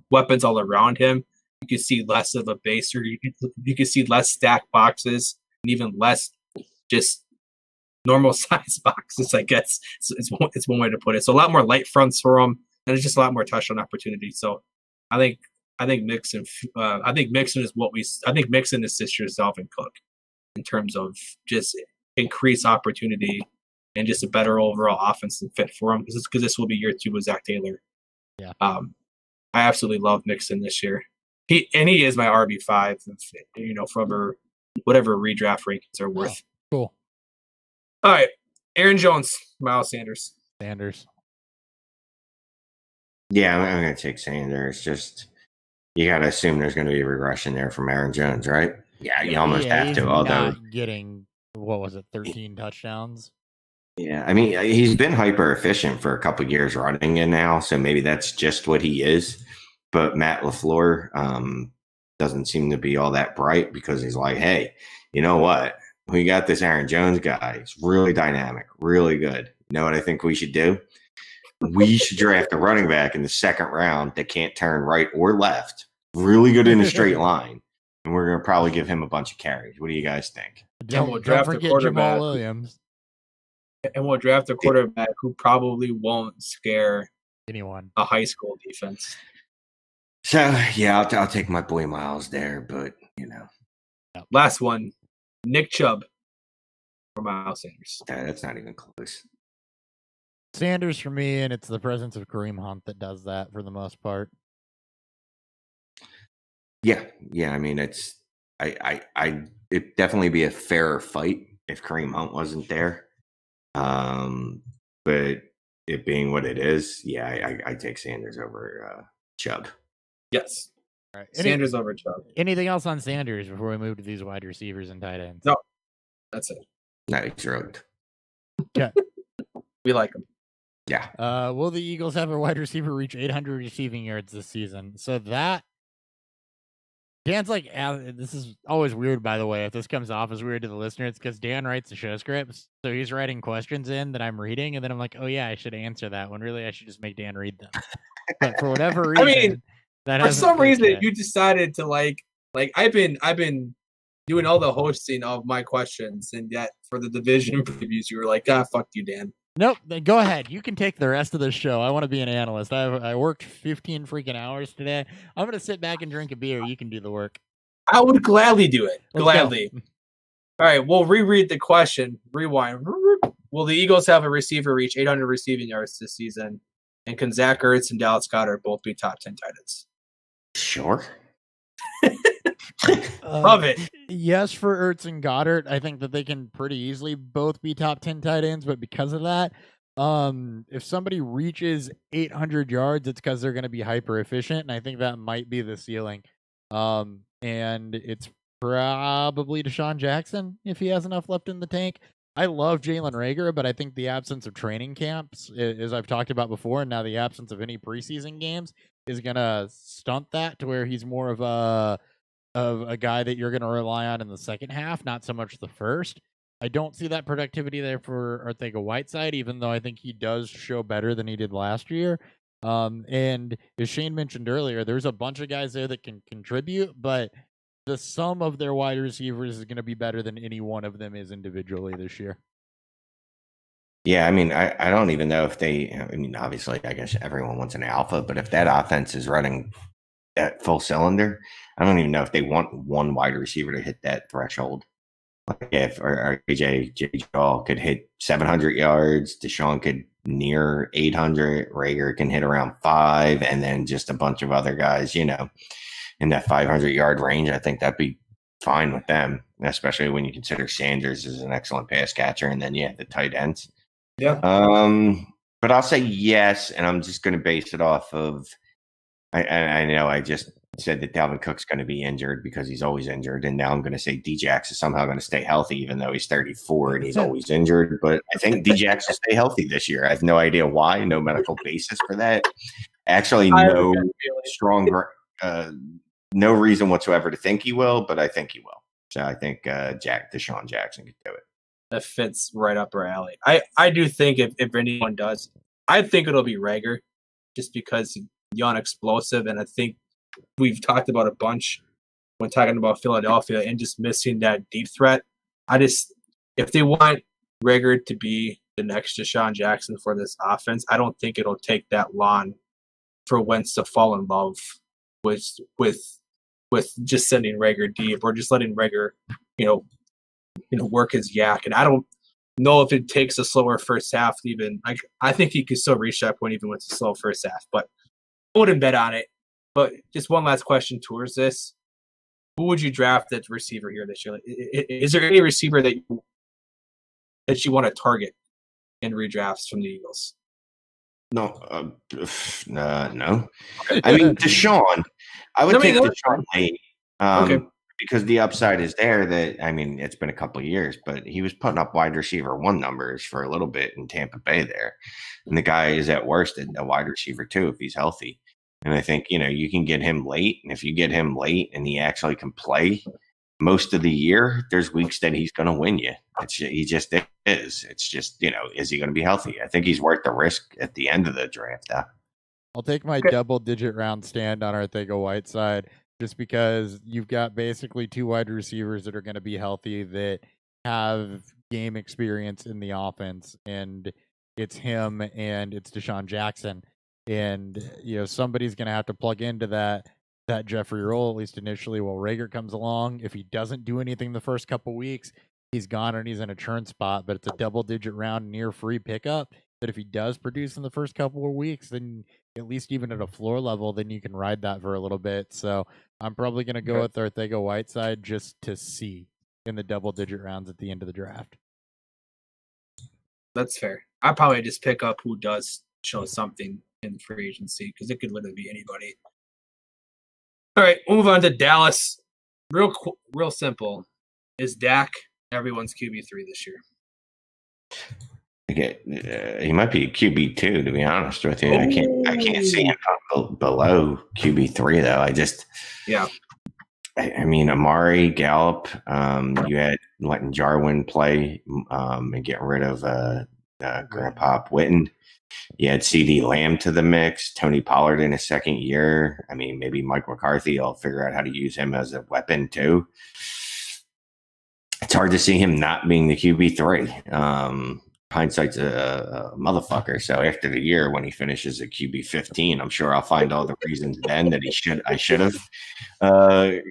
weapons all around him. You can see less of a base, or you can see less stacked boxes and even less just normal size boxes, I guess. It's one way to put it. So a lot more light fronts for him, and it's just a lot more touchdown opportunity. So I think Mixon. I think Mixon is this year's Dalvin Cook in terms of just increased opportunity and just a better overall offense and fit for him, because this will be year 2 with Zach Taylor. Yeah. I absolutely love Mixon this year. He is my RB5, from whatever redraft rankings are worth. Oh, cool. All right, Aaron Jones, Miles Sanders. Yeah, I'm going to take Sanders. Just you got to assume there's going to be a regression there from Aaron Jones, right? Yeah, you almost have to. Although not getting 13 touchdowns. Yeah, I mean, he's been hyper efficient for a couple of years running in now, so maybe that's just what he is. But Matt LaFleur doesn't seem to be all that bright, because he's like, hey, you know what? We got this Aaron Jones guy. He's really dynamic, really good. You know what I think we should do? We should draft a running back in the second round that can't turn right or left, really good in a straight line, and we're going to probably give him a bunch of carries. What do you guys think? Don't forget Jamal Williams. And we'll draft a quarterback who probably won't scare anyone. A high school defense. So, yeah, I'll take my boy Miles there, but, Last one, Nick Chubb for Miles Sanders. That's not even close. Sanders for me, and it's the presence of Kareem Hunt that does that for the most part. Yeah. I mean, it'd definitely be a fairer fight if Kareem Hunt wasn't there. But it being what it is, yeah, I take Sanders over Chubb. Yes. All right. Sanders over Chubb. Anything else on Sanders before we move to these wide receivers and tight ends? No, that's it. Nice road. Yeah. We like him. Yeah. Will the Eagles have a wide receiver reach 800 receiving yards this season? So that Dan's like, this is always weird, by the way. If this comes off as weird to the listener, it's because Dan writes the show scripts. So he's writing questions in that I'm reading. And then I'm like, oh, yeah, I should answer that when really I should just make Dan read them. But for whatever reason, I mean, that for some reason, yet. you decided to like I've been doing all the hosting of my questions, and yet for the division previews, you were like, fuck you, Dan. Nope. Then go ahead. You can take the rest of the show. I want to be an analyst. I worked 15 freaking hours today. I'm going to sit back and drink a beer. You can do the work. I would gladly do it. Let's gladly. Go. All right, we'll reread the question. Rewind. Will the Eagles have a receiver reach 800 receiving yards this season? And can Zach Ertz and Dallas Goedert both be top 10 tight ends? Sure. Love it. Yes, for Ertz and Goddard, I think that they can pretty easily both be top 10 tight ends, but because of that, if somebody reaches 800 yards, it's because they're going to be hyper efficient, and I think that might be the ceiling. And it's probably Deshaun Jackson if he has enough left in the tank. I love Jalen Reagor, but I think the absence of training camps, as I've talked about before, and now the absence of any preseason games is going to stunt that to where he's more of a guy that you're going to rely on in the second half, not so much the first. I don't see that productivity there for Arcega-Whiteside, even though I think he does show better than he did last year. And as Shane mentioned earlier, there's a bunch of guys there that can contribute, but the sum of their wide receivers is going to be better than any one of them is individually this year. Yeah, I mean, I don't even know if obviously, I guess everyone wants an alpha, but if that offense is running at full cylinder, I don't even know if they want one wide receiver to hit that threshold. Like if or J. Jaw could hit 700 yards, Deshaun could near 800, Reagor can hit around 5, and then just a bunch of other guys, in that 500-yard range. I think that'd be fine with them, especially when you consider Sanders is an excellent pass catcher, and then the tight ends. Yeah. But I'll say yes, and I'm just going to base it off of. I know I just said that Dalvin Cook's going to be injured because he's always injured, and now I'm going to say Djax is somehow going to stay healthy, even though he's 34 and he's always injured. But I think Djax will stay healthy this year. I have no idea why, no medical basis for that. Actually, no strong, no reason whatsoever to think he will, but I think he will. So I think Deshaun Jackson could do it. That fits right up our alley. I do think if anyone does, I think it'll be Reagor, just because young, explosive, and I think we've talked about a bunch when talking about Philadelphia and just missing that deep threat. If they want Reagor to be the next Deshaun Jackson for this offense, I don't think it'll take that long for Wentz to fall in love with just sending Reagor deep or just letting Reagor, work his yak. And I don't know if it takes a slower first half to even. I think he could still reach that point even with a slow first half, but I wouldn't bet on it. But just one last question towards this: who would you draft at receiver here this year? Is there any receiver that you want to target in redrafts from the Eagles? No, no. Okay. I mean, Deshaun. I would take Deshaun late. Okay. Because the upside is there. It's been a couple of years, but he was putting up wide receiver 1 numbers for a little bit in Tampa Bay there. And the guy is at worst a wide receiver 2 if he's healthy. And I think, you can get him late. And if you get him late and he actually can play most of the year, there's weeks that he's going to win you. He just is. It's just, is he going to be healthy? I think he's worth the risk at the end of the draft. I'll take my double-digit round stand on Arcega-Whiteside just because you've got basically 2 wide receivers that are going to be healthy that have game experience in the offense, and it's him and it's Deshaun Jackson. And, somebody's going to have to plug into that Jeffrey role, at least initially, while Reagor comes along. If he doesn't do anything the first couple weeks, he's gone and he's in a churn spot, but it's a double-digit round near free pickup. But if he does produce in the first couple of weeks, then at least even at a floor level, then you can ride that for a little bit. So I'm probably going to go with Arcega-Whiteside just to see in the double-digit rounds at the end of the draft. That's fair. I'll probably just pick up who does show something in free agency because it could literally be anybody. All right, we'll move on to Dallas. Real simple. Is Dak everyone's QB3 this year? He might be a QB2, to be honest with you. I can't see him below QB3 though. I mean, Amari, Gallup, you had letting Jarwin play and getting rid of Grandpa Witten. You had CD Lamb to the mix, Tony Pollard in his second year. I mean, maybe Mike McCarthy will figure out how to use him as a weapon too. It's hard to see him not being the QB3. Hindsight's a motherfucker. So after the year, when he finishes at QB 15, I'm sure I'll find all the reasons then that I should have.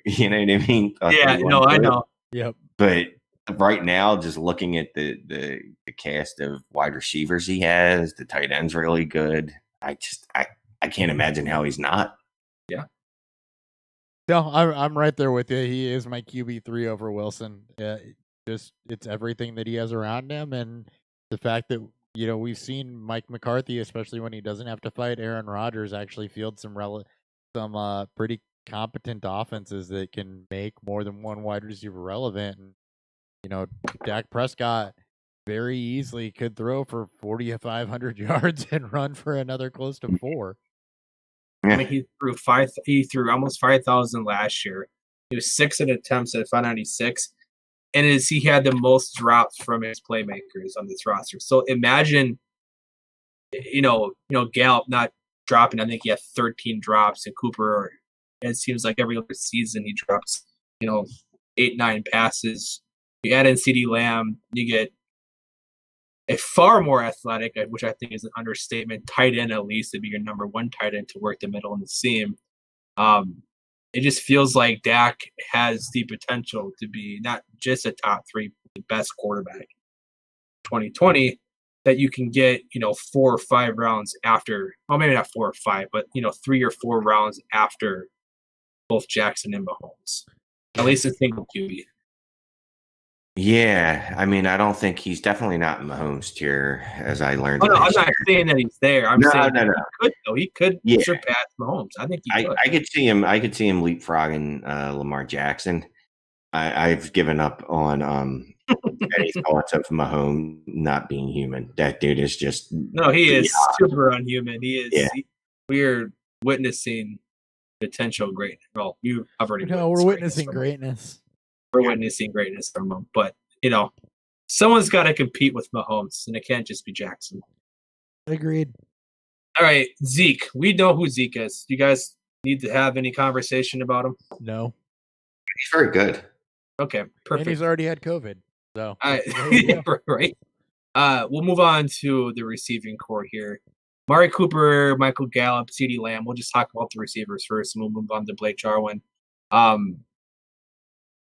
You know what I mean? I know. Yep. But right now, just looking at the cast of wide receivers he has, the tight end's really good. I can't imagine how he's not. Yeah. No, I'm right there with you. He is my QB3 over Wilson. It's everything that he has around him, and the fact that we've seen Mike McCarthy, especially when he doesn't have to fight Aaron Rodgers, actually field some pretty competent offenses that can make more than one wide receiver relevant. And Dak Prescott very easily could throw for 4,500 yards and run for another close to 4. I mean, he threw almost 5,000 last year. He was 6 attempts at 596. And he had the most drops from his playmakers on this roster. So imagine, Gallup not dropping. I think he had 13 drops, and Cooper. It seems like every other season he drops, 8-9 passes. You add in CD Lamb, you get a far more athletic, which I think is an understatement, tight end at least to be your number one tight end to work the middle and the seam. It just feels like Dak has the potential to be not just a top 3, but the best quarterback 2020 that you can get, 4 or 5 rounds after, well, maybe not 4 or 5, but, 3 or 4 rounds after both Jackson and Mahomes. At least a single QB. Yeah, I mean, I don't think he's definitely not in Mahomes tier, as I learned. Oh, no, I'm not saying that he's there. I'm saying no. He could surpass Mahomes. I think he could. I could see him leapfrogging Lamar Jackson. I've given up on any thoughts of Mahomes not being human. That dude is just he is super unhuman. He is. Yeah. We're witnessing potential greatness. Well, I've already. No, we're witnessing greatness. We're witnessing greatness from him, but someone's got to compete with Mahomes, and it can't just be Jackson. Agreed. All right, Zeke. We know who Zeke is. You guys need to have any conversation about him? No. He's very good. Okay, perfect. And he's already had COVID, so right. We'll move on to the receiving core here. Mari Cooper, Michael Gallup, CeeDee Lamb. We'll just talk about the receivers first, and we'll move on to Blake Jarwin.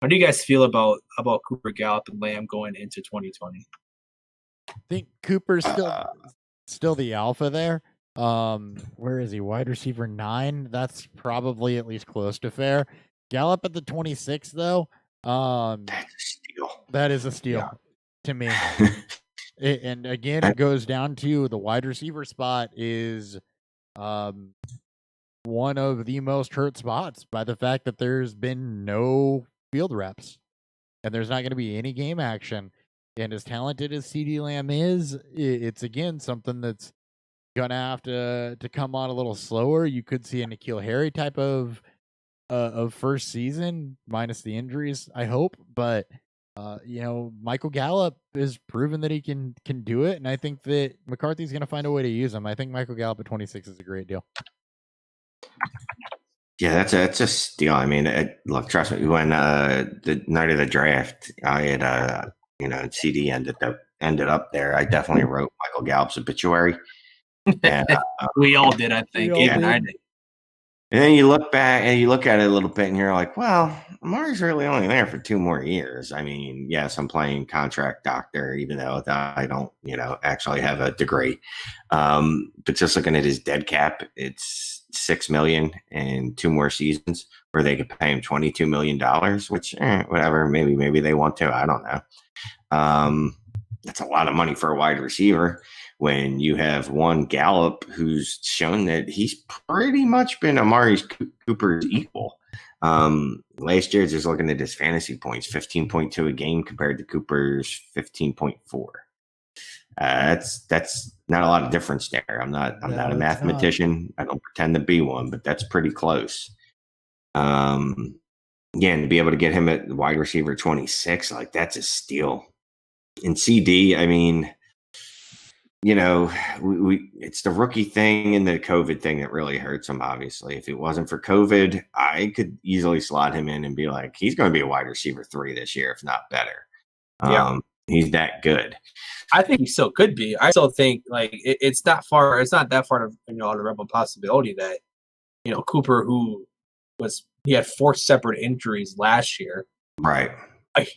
How do you guys feel about Cooper, Gallup, and Lamb going into 2020? I think Cooper's still the alpha there. Where is he? Wide receiver 9. That's probably at least close to fair. Gallup at the 26, though. That's a steal. That is a steal to me. And again, it goes down to the wide receiver spot is one of the most hurt spots by the fact that there's been no field reps and there's not going to be any game action. And as talented as CeeDee Lamb is, it's again something that's gonna have to come on a little slower. You could see a N'Keal Harry type of first season minus the injuries, I hope. But Michael Gallup has proven that he can do it, and I think that McCarthy's gonna find a way to use him. I think Michael Gallup at 26 is a great deal. Yeah, that's a steal. I mean, look, trust me. When the night of the draft, I had CD ended up there. I definitely wrote Michael Gallup's obituary. And, we all did, I think. I did. And then you look back and you look at it a little bit, and you're like, well, Amari's really only there for 2 more years. I mean, yes, I'm playing contract doctor, even though I don't, actually have a degree. But just looking at his dead cap, it's $6 million and 2 more seasons where they could pay him $22 million, which whatever, maybe they want to. I don't know. That's a lot of money for a wide receiver when you have one Gallup who's shown that he's pretty much been Amari Cooper's equal. Last year, just looking at his fantasy points, 15.2 a game compared to Cooper's 15.4. That's not a lot of difference there. I'm not a mathematician. I don't pretend to be one, but that's pretty close. And to be able to get him at wide receiver 26, like that's a steal. And CD, I mean, it's the rookie thing and the COVID thing that really hurts him. Obviously, if it wasn't for COVID, I could easily slot him in and be like, he's going to be a wide receiver 3 this year, if not better. He's that good. I think he still could be. I still think like it's not that far of the realm of possibility that Cooper, he had 4 separate injuries last year. Right.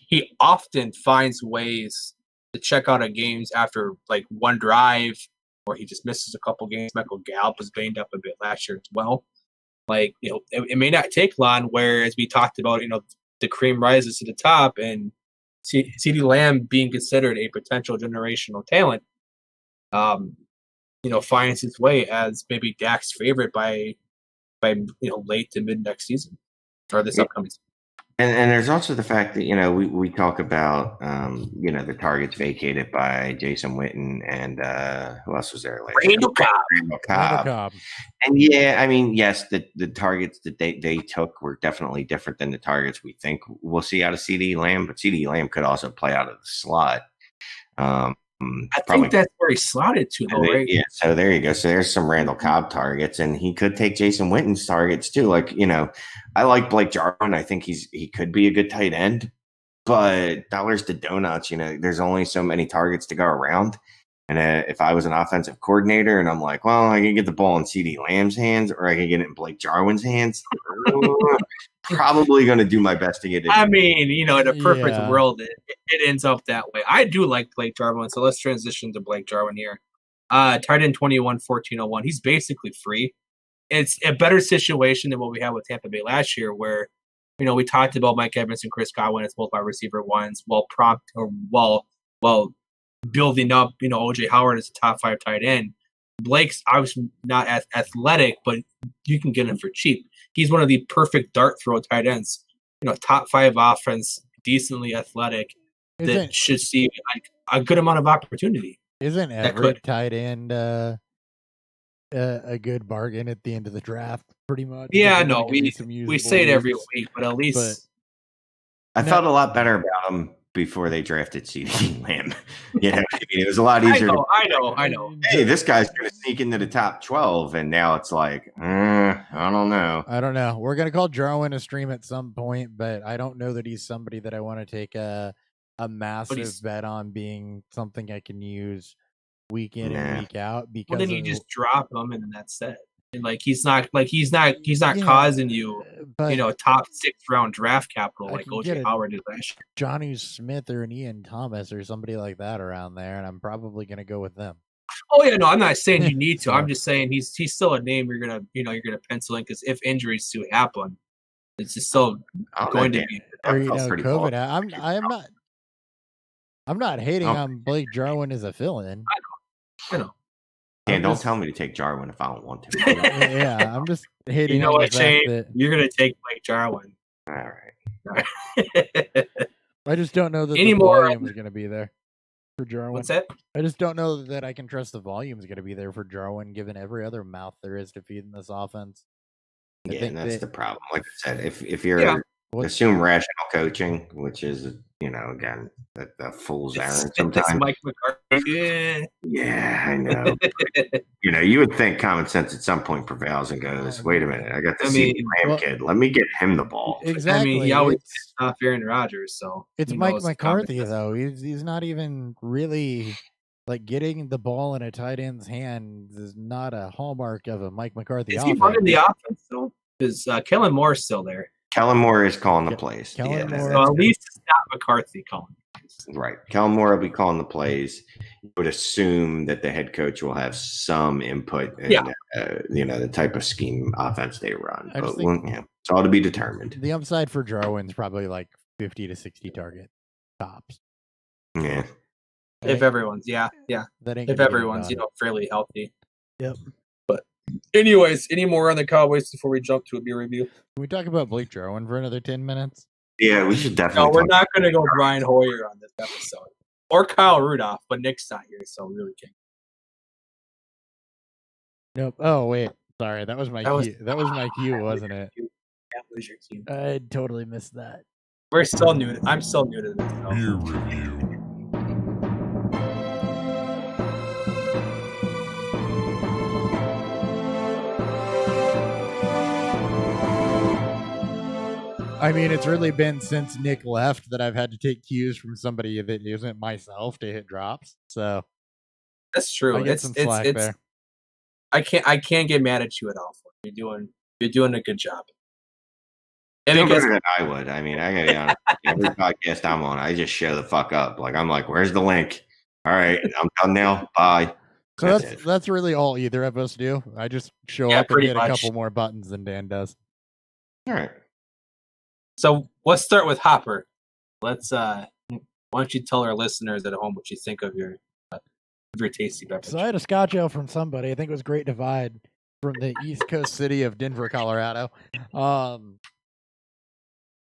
He often finds ways to check out of games after like one drive, or he just misses a couple games. Michael Gallup was banged up a bit last year as well. Like, it may not take long, whereas we talked about, the cream rises to the top, and CeeDee Lamb being considered a potential generational talent, finds his way as maybe Dak's favorite by late to mid next season or this upcoming season. And there's also the fact that, we talk about, the targets vacated by Jason Witten and who else was there? Randall Cobb. And yes, the targets that they took were definitely different than the targets we think we'll see out of CeeDee Lamb, but CeeDee Lamb could also play out of the slot. I think that's where he slotted to, though, right? Yeah, so there you go. So there's some Randall Cobb targets, and he could take Jason Witten's targets too. Like, I like Blake Jarwin. I think he could be a good tight end, but dollars to donuts, there's only so many targets to go around. And if I was an offensive coordinator and I'm like, well, I can get the ball in CeeDee Lamb's hands or I can get it in Blake Jarwin's hands, probably going to do my best to get it. I mean, in a perfect world, it ends up that way. I do like Blake Jarwin, so let's transition to Blake Jarwin here. Tight end 21, 1401. He's basically free. It's a better situation than what we had with Tampa Bay last year, where we talked about Mike Evans and Chris Godwin as both wide receiver ones, while building up, OJ Howard as a top 5 tight end. Blake's obviously not as athletic, but you can get him for cheap. He's one of the perfect dart throw tight ends. Top 5 offense, decently athletic, that should see like a good amount of opportunity. Isn't every tight end a good bargain at the end of the draft? Pretty much. Yeah, no, we say it every week, but at least I felt a lot better about him before they drafted CeeDee Lamb. It was a lot easier. I know. Hey, this guy's going to sneak into the top 12, and now it's like, I don't know. We're going to call Jarwin a stream at some point, but I don't know that he's somebody that I want to take a massive bet on being something I can use week in and week out. Because then you just drop him, and then that's it. And he's not causing you, top 6th round draft capital like OJ Howard did last year. Johnny Smith or an Ian Thomas or somebody like that around there, and I'm probably going to go with them. Oh yeah, no, I'm not saying you need to. I'm just saying he's still a name you're gonna pencil in, because if injuries do happen, it's just still going to be. COVID. I'm not hating on Blake Jarwin as a fill-in. I know. Yeah, don't tell me to take Jarwin if I don't want to. Yeah, I'm just hating. You know what, Shane? You're going to take Blake Jarwin. All right. I just don't know that the volume is going to be there for Jarwin. What's that? I just don't know that I can trust the volume is going to be there for Jarwin, given every other mouth there is to feed in this offense. And that's the problem. Like I said, if you're assume rational coaching, which is again the fool's errand sometimes. It's Mike McCarthy. Yeah, I know. You would think common sense at some point prevails and goes, wait a minute, I got the CeeDee Lamb kid. Let me get him the ball. Exactly. He always off Aaron Rodgers, so it's Mike McCarthy though. He's not even really like getting the ball in a tight end's hand is not a hallmark of a Mike McCarthy offense. Is he running the offense though? Because Kellen Moore's still there. Kellen Moore is calling the plays. So at least it's not McCarthy calling the plays. Right. Kellen Moore will be calling the plays. You would assume that the head coach will have some input in the type of scheme offense they run. But it's all to be determined. The upside for Jarwin's probably like 50 to 60 target tops. Yeah. If everyone's if everyone's fairly healthy. Yep. Anyways, any more on the Cowboys before we jump to a beer review? Can we talk about Blake Jarwin for another 10 minutes? Yeah, we should definitely. No, we're not going to go Brian Hoyer on this episode. Or Kyle Rudolph, but Nick's not here, so we really can't. Nope. Oh wait, sorry. That was my cue. That was my cue, wasn't it? That was your cue. I totally missed that. We're still new. I'm still new to this. Though. Beer review. I mean, it's really been since Nick left that I've had to take cues from somebody that isn't myself to hit drops. So that's true. I get some slack there. I can't get mad at you at all. You're doing a good job. And no better than I would. I mean, I gotta be honest. Every podcast I'm on, I just show the fuck up. Like I'm like, where's the link? All right, I'm done now. Bye. So that's really all either of us do. I just show up and hit a couple more buttons than Dan does. All right. So let's start with Hopper. Why don't you tell our listeners at home what you think of your tasty beverage? So I had a Scotch ale from somebody. I think it was Great Divide from the East Coast city of Denver, Colorado.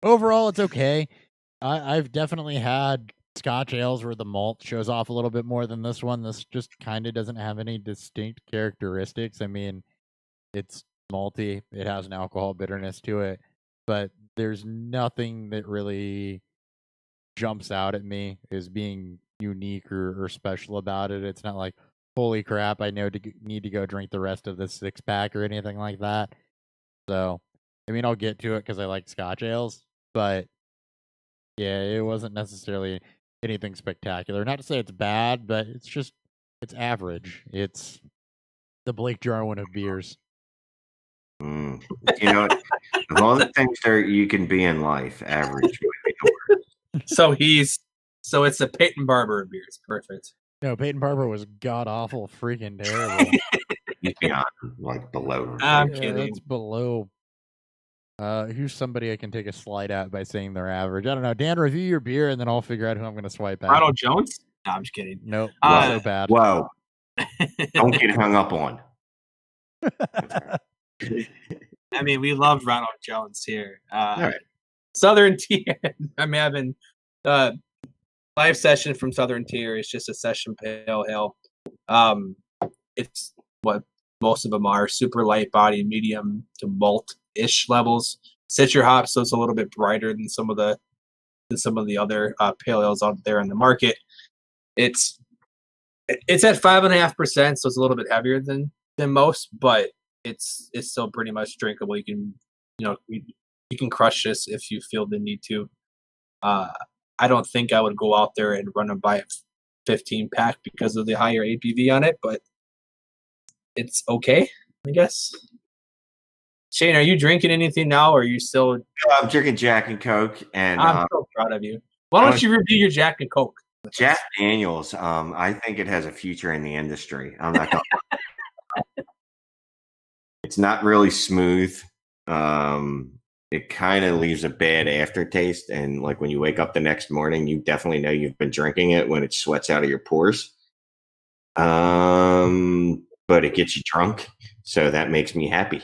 Overall, it's okay. I've definitely had Scotch ales where the malt shows off a little bit more than this one. This just kind of doesn't have any distinct characteristics. I mean, it's malty. It has an alcohol bitterness to it, but there's nothing that really jumps out at me as being unique or special about it. It's not like, holy crap, I need to go drink the rest of this 6-pack or anything like that. So, I mean, I'll get to it because I like Scotch ales, but yeah, it wasn't necessarily anything spectacular. Not to say it's bad, but it's average. It's the Blake Jarwin of beers. You know, of all the things you can be in life, average would be the worst. So it's a Peyton Barber of beers. Perfect. No, Peyton Barber was god awful, freaking terrible. He's beyond like below. I'm kidding. It's below. Who's somebody I can take a slide at by saying they're average? I don't know. Dan, review your beer, and then I'll figure out who I'm going to swipe at. Ronald Jones? No, I'm just kidding. Nope. So bad. Whoa. Don't get hung up on. I mean, we love Ronald Jones here. All right. Southern Tier. I'm having live session from Southern Tier. It's just a session pale ale. It's what most of them are: super light body, medium to malt-ish levels. Citra hop, so it's a little bit brighter than some of the other pale ales out there in the market. It's at 5.5%, so it's a little bit heavier than most, but it's still pretty much drinkable. You can crush this if you feel the need to. I don't think I would go out there and run and buy a 15-pack because of the higher ABV on it, but it's okay, I guess. Shane, are you drinking anything now, or are you still? I'm drinking Jack and Coke, and I'm so proud of you. Why don't you review your Jack and Coke? Jack Daniels. I think it has a future in the industry. I'm not gonna. It's not really smooth. It kind of leaves a bad aftertaste, and like when you wake up the next morning, you definitely know you've been drinking it when it sweats out of your pores. But it gets you drunk, so that makes me happy.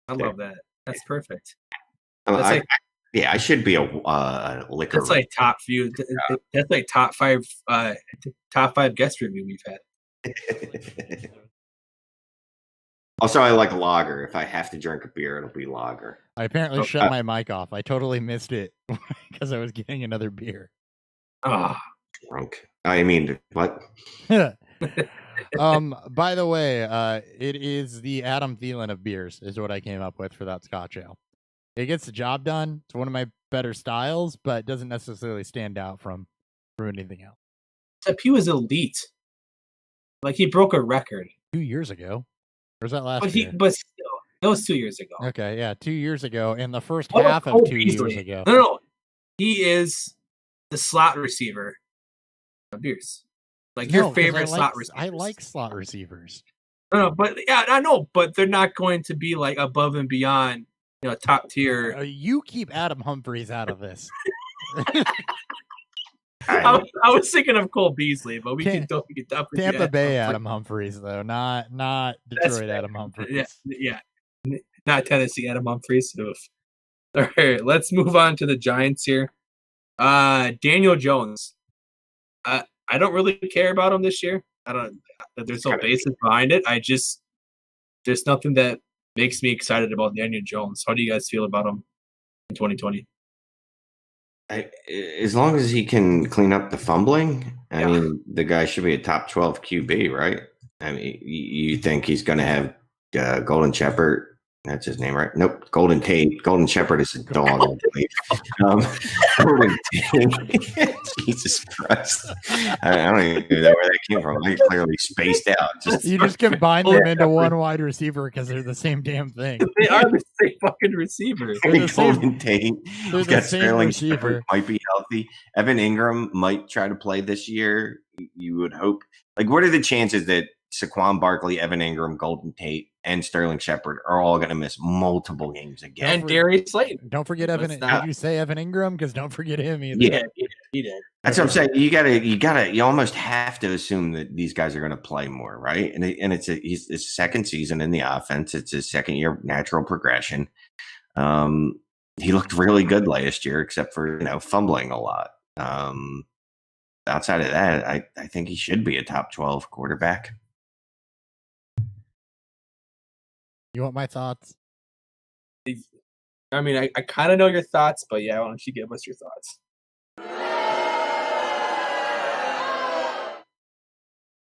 I love that. That's perfect. I should be a liquor. That's like top few. That's like top five guest review we've had. Also, I like lager. If I have to drink a beer, it'll be lager. I apparently shut my mic off. I totally missed it because I was getting another beer. Drunk. I mean, what? By the way, it is the Adam Thielen of beers is what I came up with for that Scotch ale. It gets the job done. It's one of my better styles, but doesn't necessarily stand out from anything else. Except he was elite. Like he broke a record 2 years ago. Or was that last year? But still, that was 2 years ago. Okay, yeah, 2 years ago, in the first half of 2 years ago. No, he is the slot receiver of beers. Like your favorite slot receiver. I like slot receivers. No, but yeah, I know, but they're not going to be like above and beyond, top tier. You keep Adam Humphries out of this. I was thinking of Cole Beasley, but we can Tampa Bay Adam Humphries though, not Detroit Adam Humphries. Yeah, not Tennessee Adam Humphries. All right, let's move on to the Giants here. Daniel Jones. I don't really care about him this year. I don't. There's no basis behind it. There's nothing that makes me excited about Daniel Jones. How do you guys feel about him in 2020? As long as he can clean up the fumbling, I mean, the guy should be a top 12 QB, right? I mean, you think he's going to have Golden Shepherd? That's his name, right? Nope, Golden Tate. Golden Shepherd is a dog, I believe. Golden Tate. Jesus Christ. I don't even know where that came from. I clearly spaced out. You just combine them into one wide receiver because they're the same damn thing. They are the same fucking receiver. Golden Tate. He's got Sterling receiver. Shepard, might be healthy. Evan Ingram might try to play this year. You would hope. Like, what are the chances that Saquon Barkley, Evan Ingram, Golden Tate, and Sterling Shepard are all going to miss multiple games again? And Darius Slayton. Don't forget Evan. Did you say Evan Ingram? Because don't forget him either. Yeah, he did. That's what I'm saying. You almost have to assume that these guys are going to play more, right? And it's his second season in the offense. It's his second year natural progression. He looked really good last year, except for fumbling a lot. Outside of that, I think he should be a top 12 quarterback. You want my thoughts? I mean, I kind of know your thoughts, but yeah, why don't you give us your thoughts?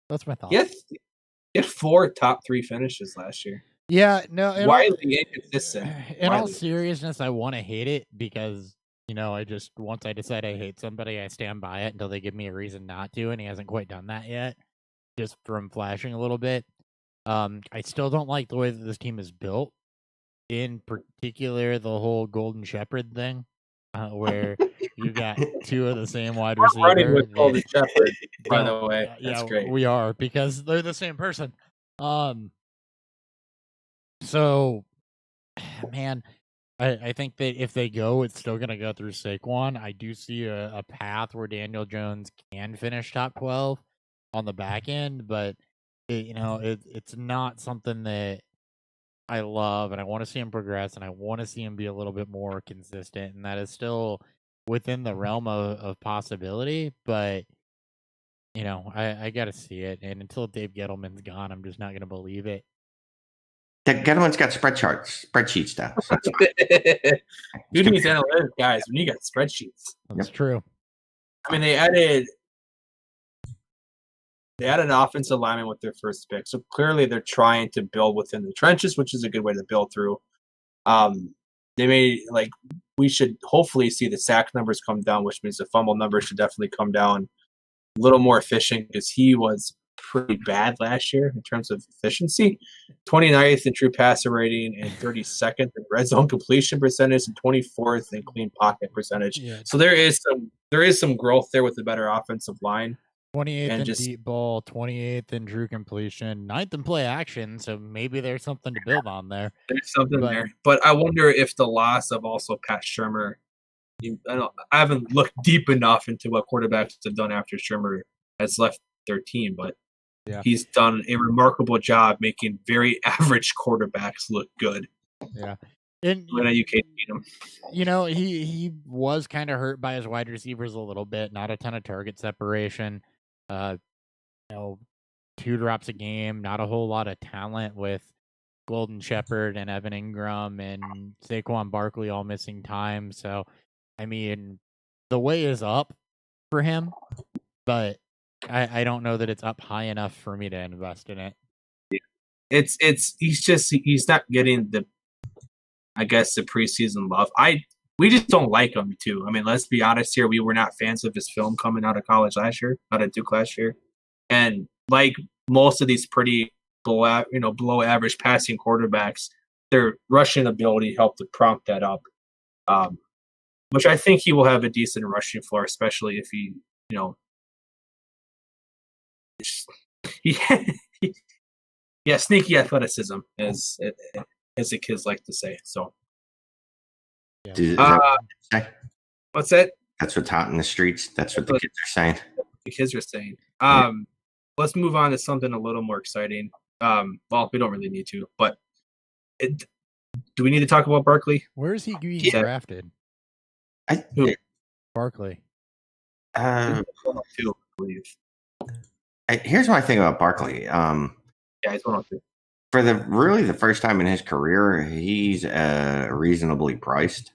That's my thoughts. Yes, he had 4 top 3 finishes last year. Yeah, no. Wildly inconsistent. In all seriousness, I want to hate it because once I decide I hate somebody, I stand by it until they give me a reason not to, and he hasn't quite done that yet. Just from flashing a little bit. I still don't like the way that this team is built. In particular, the whole Golden Shepherd thing, where you got 2 of the same wide receivers. Running with Golden Shepherd, by the way. That's great. We are, because they're the same person. So, man, I think that if they go, it's still going to go through Saquon. I do see a path where Daniel Jones can finish top 12 on the back end, but it's not something that I love, and I want to see him progress, and I want to see him be a little bit more consistent, and that is still within the realm of possibility, but I got to see it, and until Dave Gettleman's gone, I'm just not going to believe it. Gettleman's got spreadsheet stuff. So you need analytics, guys. When you got spreadsheets, that's true. I mean, they added an offensive lineman with their first pick, so clearly they're trying to build within the trenches, which is a good way to build through. We should hopefully see the sack numbers come down, which means the fumble numbers should definitely come down. A little more efficient because he was pretty bad last year in terms of efficiency. 29th in true passer rating and 32nd in red zone completion percentage and 24th in clean pocket percentage. Yeah. So there is some growth there with a better offensive line. 28th in deep ball, 28th in true completion, 9th in play action. So maybe there's something to build on there. There's something there, but I wonder if the loss of also Pat Shurmur. I haven't looked deep enough into what quarterbacks have done after Shurmur has left their team, but he's done a remarkable job making very average quarterbacks look good. Yeah. And you can't beat him. He was kind of hurt by his wide receivers a little bit, not a ton of target separation. 2 drops a game, not a whole lot of talent with Golden Shepherd and Evan Ingram and Saquon Barkley all missing time. So, I mean, the way is up for him, but I don't know that it's up high enough for me to invest in it. He's not getting the preseason love. We just don't like him too. I mean, let's be honest here. We were not fans of his film coming out of college last year, out of Duke last year. And like most of these pretty below average passing quarterbacks, their rushing ability helped to prompt that up. Which I think he will have a decent rushing floor, especially if he sneaky athleticism, as the kids like to say. So, what's that? That's what's hot in the streets. That's what the kids are saying. The kids are saying. Let's move on to something a little more exciting. Well, we don't really need to, but do we need to talk about Barkley? Where is he being drafted? Barkley. believe. Here's my thing about Barkley. Yeah, he's 102. For the first time in his career, he's reasonably priced.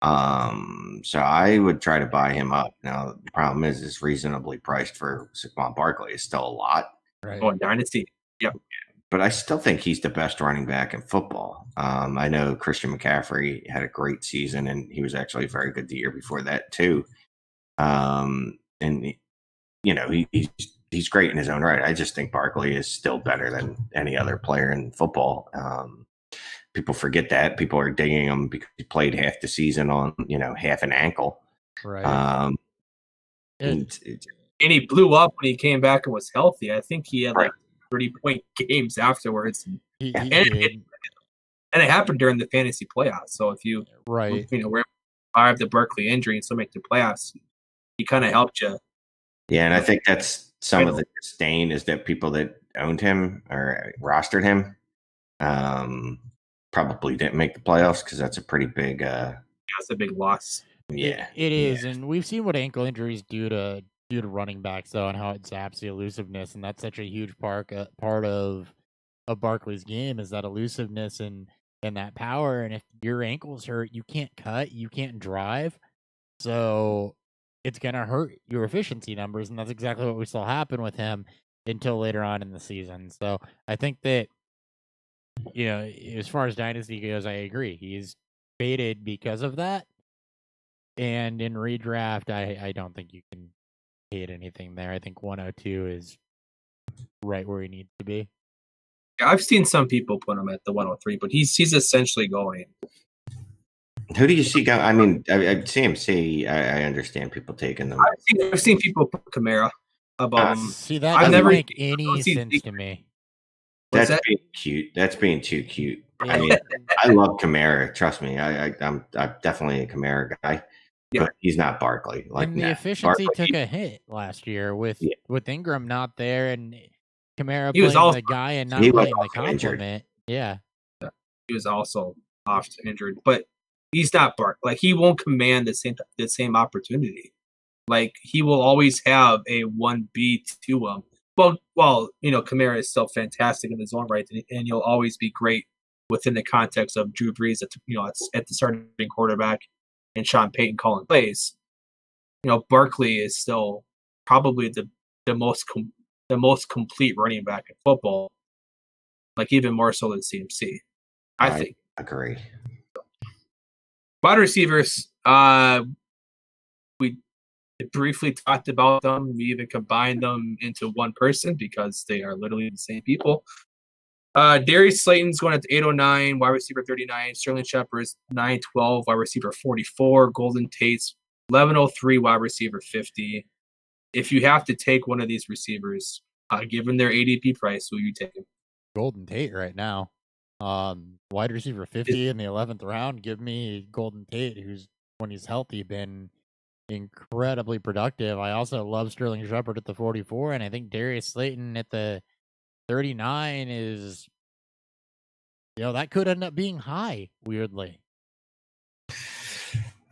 So I would try to buy him up. Now the problem is, it's reasonably priced for Saquon Barkley is still a lot. Right. Oh, Dynasty. Yep. But I still think he's the best running back in football. I know Christian McCaffrey had a great season, and he was actually very good the year before that too. And he's great in his own right. I just think Barkley is still better than any other player in football. People forget that. People are digging him because he played half the season on, half an ankle. Right. And he blew up when he came back and was healthy. I think he had right. 30-point games afterwards. He and did. And it happened during the fantasy playoffs. So if you, right, survived the Barkley injury and still make the playoffs, he kind of helped you. Yeah, and I think that's some of the disdain is that people that owned him or rostered him probably didn't make the playoffs because that's a pretty big. That's a big loss. Yeah, it is, and we've seen what ankle injuries do to running backs though, and how it zaps the elusiveness, and that's such a huge part of Barkley's game is that elusiveness and that power. And if your ankle's hurt, you can't cut, you can't drive, so it's gonna hurt your efficiency numbers, and that's exactly what we saw happen with him until later on in the season. So I think that as far as Dynasty goes, I agree. He's faded because of that. And in redraft, I don't think you can hate anything there. I think 102 is right where he needs to be. Yeah, I've seen some people put him at the 103, but he's essentially going. Who do you see go? I mean, CMC. I understand people taking them. I've seen people put Kamara above him. See, that doesn't make any sense to me. That's being cute. That's being too cute. Yeah. I mean, I love Kamara. Trust me, I'm definitely a Kamara guy. Yeah. But he's not Barkley. And the efficiency took a hit last year with Ingram not there and Kamara playing the guy and not playing the complement. Yeah. He was also off injured, but he's not Barkley. He won't command the same opportunity. He will always have a 1B to him. Well, Kamara is still fantastic in his own right, and he'll always be great within the context of Drew Brees at the starting quarterback and Sean Payton calling plays. Barkley is still probably the most complete running back in football, even more so than CMC. I think. Agree. Wide receivers, we briefly talked about them. We even combined them into one person because they are literally the same people. Darius Slayton's going at 809, wide receiver 39. Sterling Shepard's 912, wide receiver 44. Golden Tate's 1103, wide receiver 50. If you have to take one of these receivers, given their ADP price, who are you taking? Golden Tate right now. Wide receiver 50 in the 11th round. Give me Golden Tate, who's, when he's healthy, been incredibly productive. I also love Sterling Shepard at the 44, and I think Darius Slayton at the 39 is, that could end up being high, weirdly.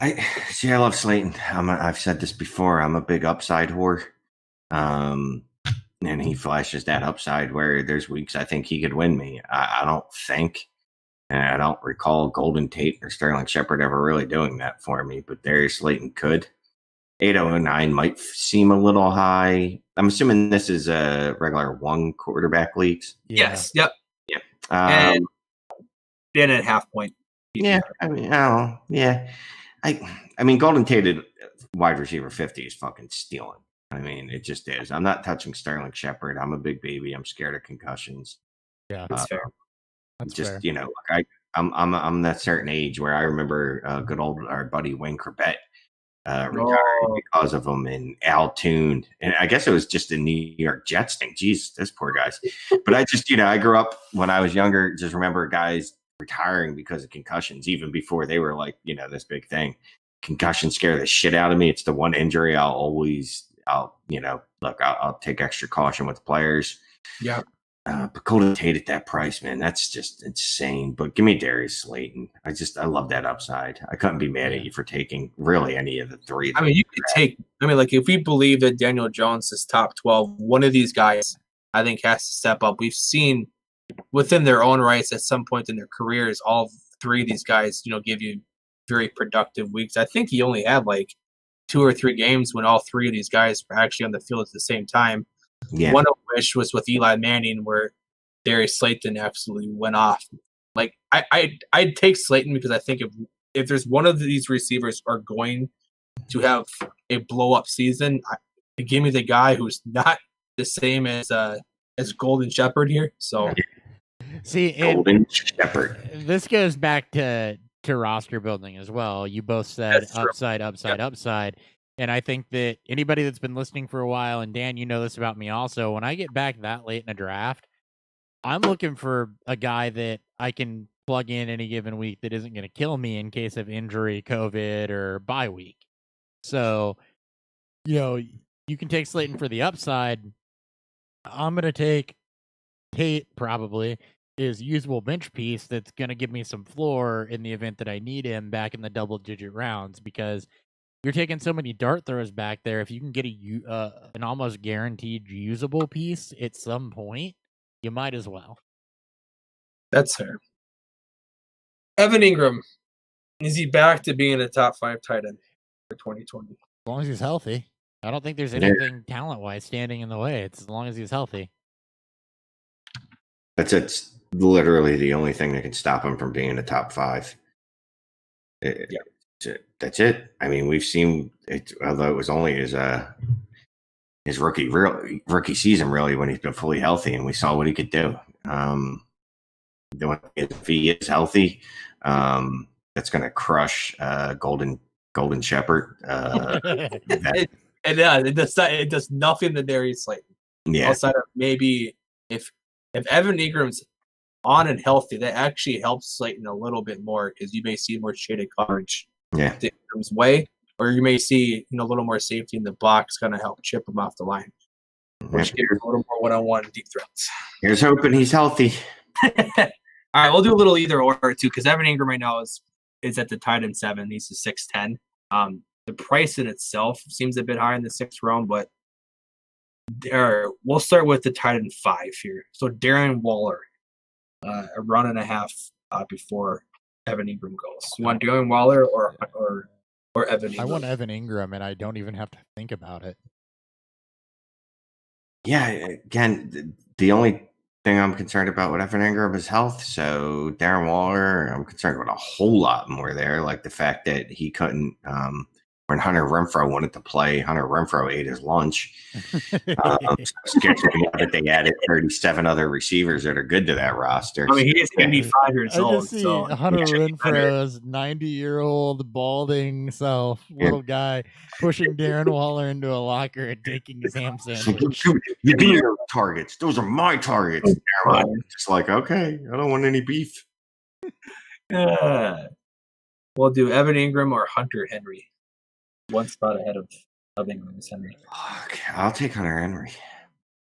I love Slayton. I've said this before. I'm a big upside whore. And he flashes that upside where there's weeks I think he could win me. I don't think, and I don't recall Golden Tate or Sterling Shepard ever really doing that for me, but Darius Slayton could. 809 might seem a little high. I'm assuming this is a regular one quarterback leagues. Yeah. Yes. Yep. Yeah. And then at half point. Yeah. I mean, Golden Tate wide receiver 50 is fucking stealing. I mean, it just is. I'm not touching Sterling Shepard. I'm a big baby. I'm scared of concussions. Yeah, that's fair. That's just fair. I'm that certain age where I remember good old our buddy Wayne Corbett retiring because of him, and Al Toon, and I guess it was just a New York Jets thing. Jeez, this poor guys. But I just, I grew up when I was younger, just remember guys retiring because of concussions, even before they were this big thing. Concussions scare the shit out of me. It's the one injury I'll take extra caution with players. Yeah. But Golden Tate at that price, man, that's just insane. But give me Darius Slayton. I love that upside. I couldn't be mad at you for taking really any of the three. I mean, you could take. I mean, like if we believe that Daniel Jones is top 12, one of these guys, I think, has to step up. We've seen within their own rights at some point in their careers, all three of these guys, give you very productive weeks. I think he only had like 2 or 3 games when all three of these guys were actually on the field at the same time. Yeah. One of which was with Eli Manning, where Darius Slayton absolutely went off. Like I'd take Slayton because I think if there's one of these receivers are going to have a blow up season, give me the guy who's not the same as Golden Shepherd here. So see, Golden Shepherd. This goes back to roster building as well. You both said upside, upside. And I think that anybody that's been listening for a while, and Dan, you know this about me also, when I get back that late in a draft, I'm looking for a guy that I can plug in any given week that isn't going to kill me in case of injury, COVID, or bye week. So, you can take Slayton for the upside. I'm going to take Tate, probably, is usable bench piece that's going to give me some floor in the event that I need him back in the double-digit rounds, because you're taking so many dart throws back there. If you can get an almost guaranteed usable piece at some point, you might as well. That's fair. Evan Ingram, is he back to being a top 5 tight end for 2020? As long as he's healthy. I don't think there's anything talent-wise standing in the way. It's as long as he's healthy. It's literally the only thing that can stop him from being a top 5. That's it. I mean, we've seen it, although it was only his rookie season, really, when he's been fully healthy, and we saw what he could do. If he is healthy, that's going to crush Golden Shepherd. It does nothing to Darius Slayton. Yeah. Outside of maybe if Evan Ingram's on and healthy, that actually helps Slayton a little bit more, because you may see more shaded coverage. Yeah. Ingram's way, or you may see a little more safety in the box, going to help chip him off the line, which gives a little more one-on-one deep threats. Here's hoping he's healthy. All right, we'll do a little either or too, because Evan Ingram right now is at the tight end 7. He's a 6'10". The price in itself seems a bit high in the 6th round, but we'll start with the tight end 5 here. So Darren Waller, a run and a half before Evan Ingram goes. You want Darren Waller or Evan Ingram? I want Evan Ingram, and I don't even have to think about it. Yeah, again, the only thing I'm concerned about with Evan Ingram is health. So Darren Waller, I'm concerned about a whole lot more there, like the fact that he couldn't. When Hunter Renfrow wanted to play, Hunter Renfrow ate his lunch. Scares me that they added 37 other receivers that are good to that roster. I mean, he is 85 years old. I just see Hunter Renfrow's 90-year-old balding self, little guy, pushing Darren Waller into a locker and taking his ham sandwich. You give me those targets. Those are my targets. Just like, okay, I don't want any beef. We'll do Evan Ingram or Hunter Henry. One spot ahead of Ingram is Henry. Okay, I'll take Hunter Henry.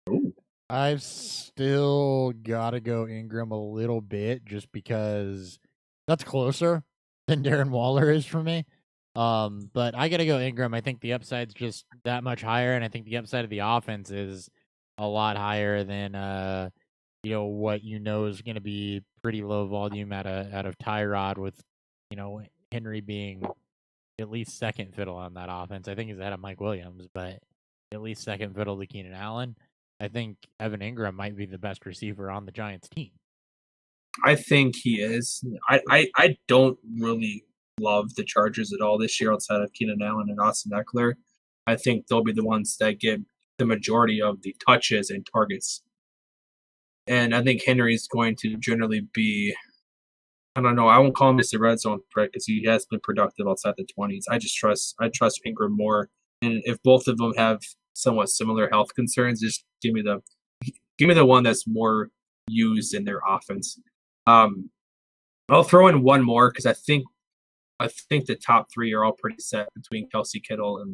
Ooh. I've still got to go Ingram a little bit, just because that's closer than Darren Waller is for me. But I got to go Ingram. I think the upside's just that much higher, and I think the upside of the offense is a lot higher than what is going to be pretty low volume out of Tyrod, with Henry being at least second fiddle on that offense. I think he's ahead of Mike Williams, but at least second fiddle to Keenan Allen. I think Evan Ingram might be the best receiver on the Giants team. I think he is. I don't really love the Chargers at all this year outside of Keenan Allen and Austin Eckler. I think they'll be the ones that get the majority of the touches and targets. And I think Henry's going to generally be, I don't know, I won't call him Mr. Red Zone threat, because he has been productive outside the 20s. I trust Ingram more. And if both of them have somewhat similar health concerns, just give me the one that's more used in their offense. I'll throw in one more, because I think the top 3 are all pretty set between Kelsey Kittle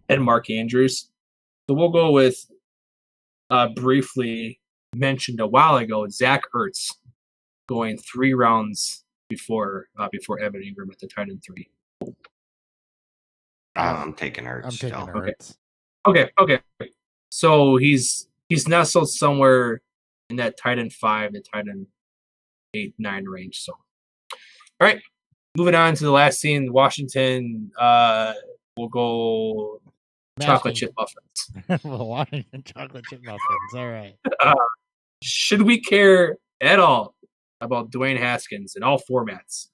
and Mark Andrews. So we'll go with briefly mentioned a while ago, Zach Ertz going 3 rounds before Evan Ingram at the tight end 3. I'm taking Ertz. I'm taking still. Ertz. Okay. So he's nestled somewhere in that tight end 5, the tight end 8, 9 range. So, all right, moving on to the last scene. Washington. We'll go chocolate chip muffins. Washington chocolate chip muffins. All right. Should we care at all about Dwayne Haskins in all formats,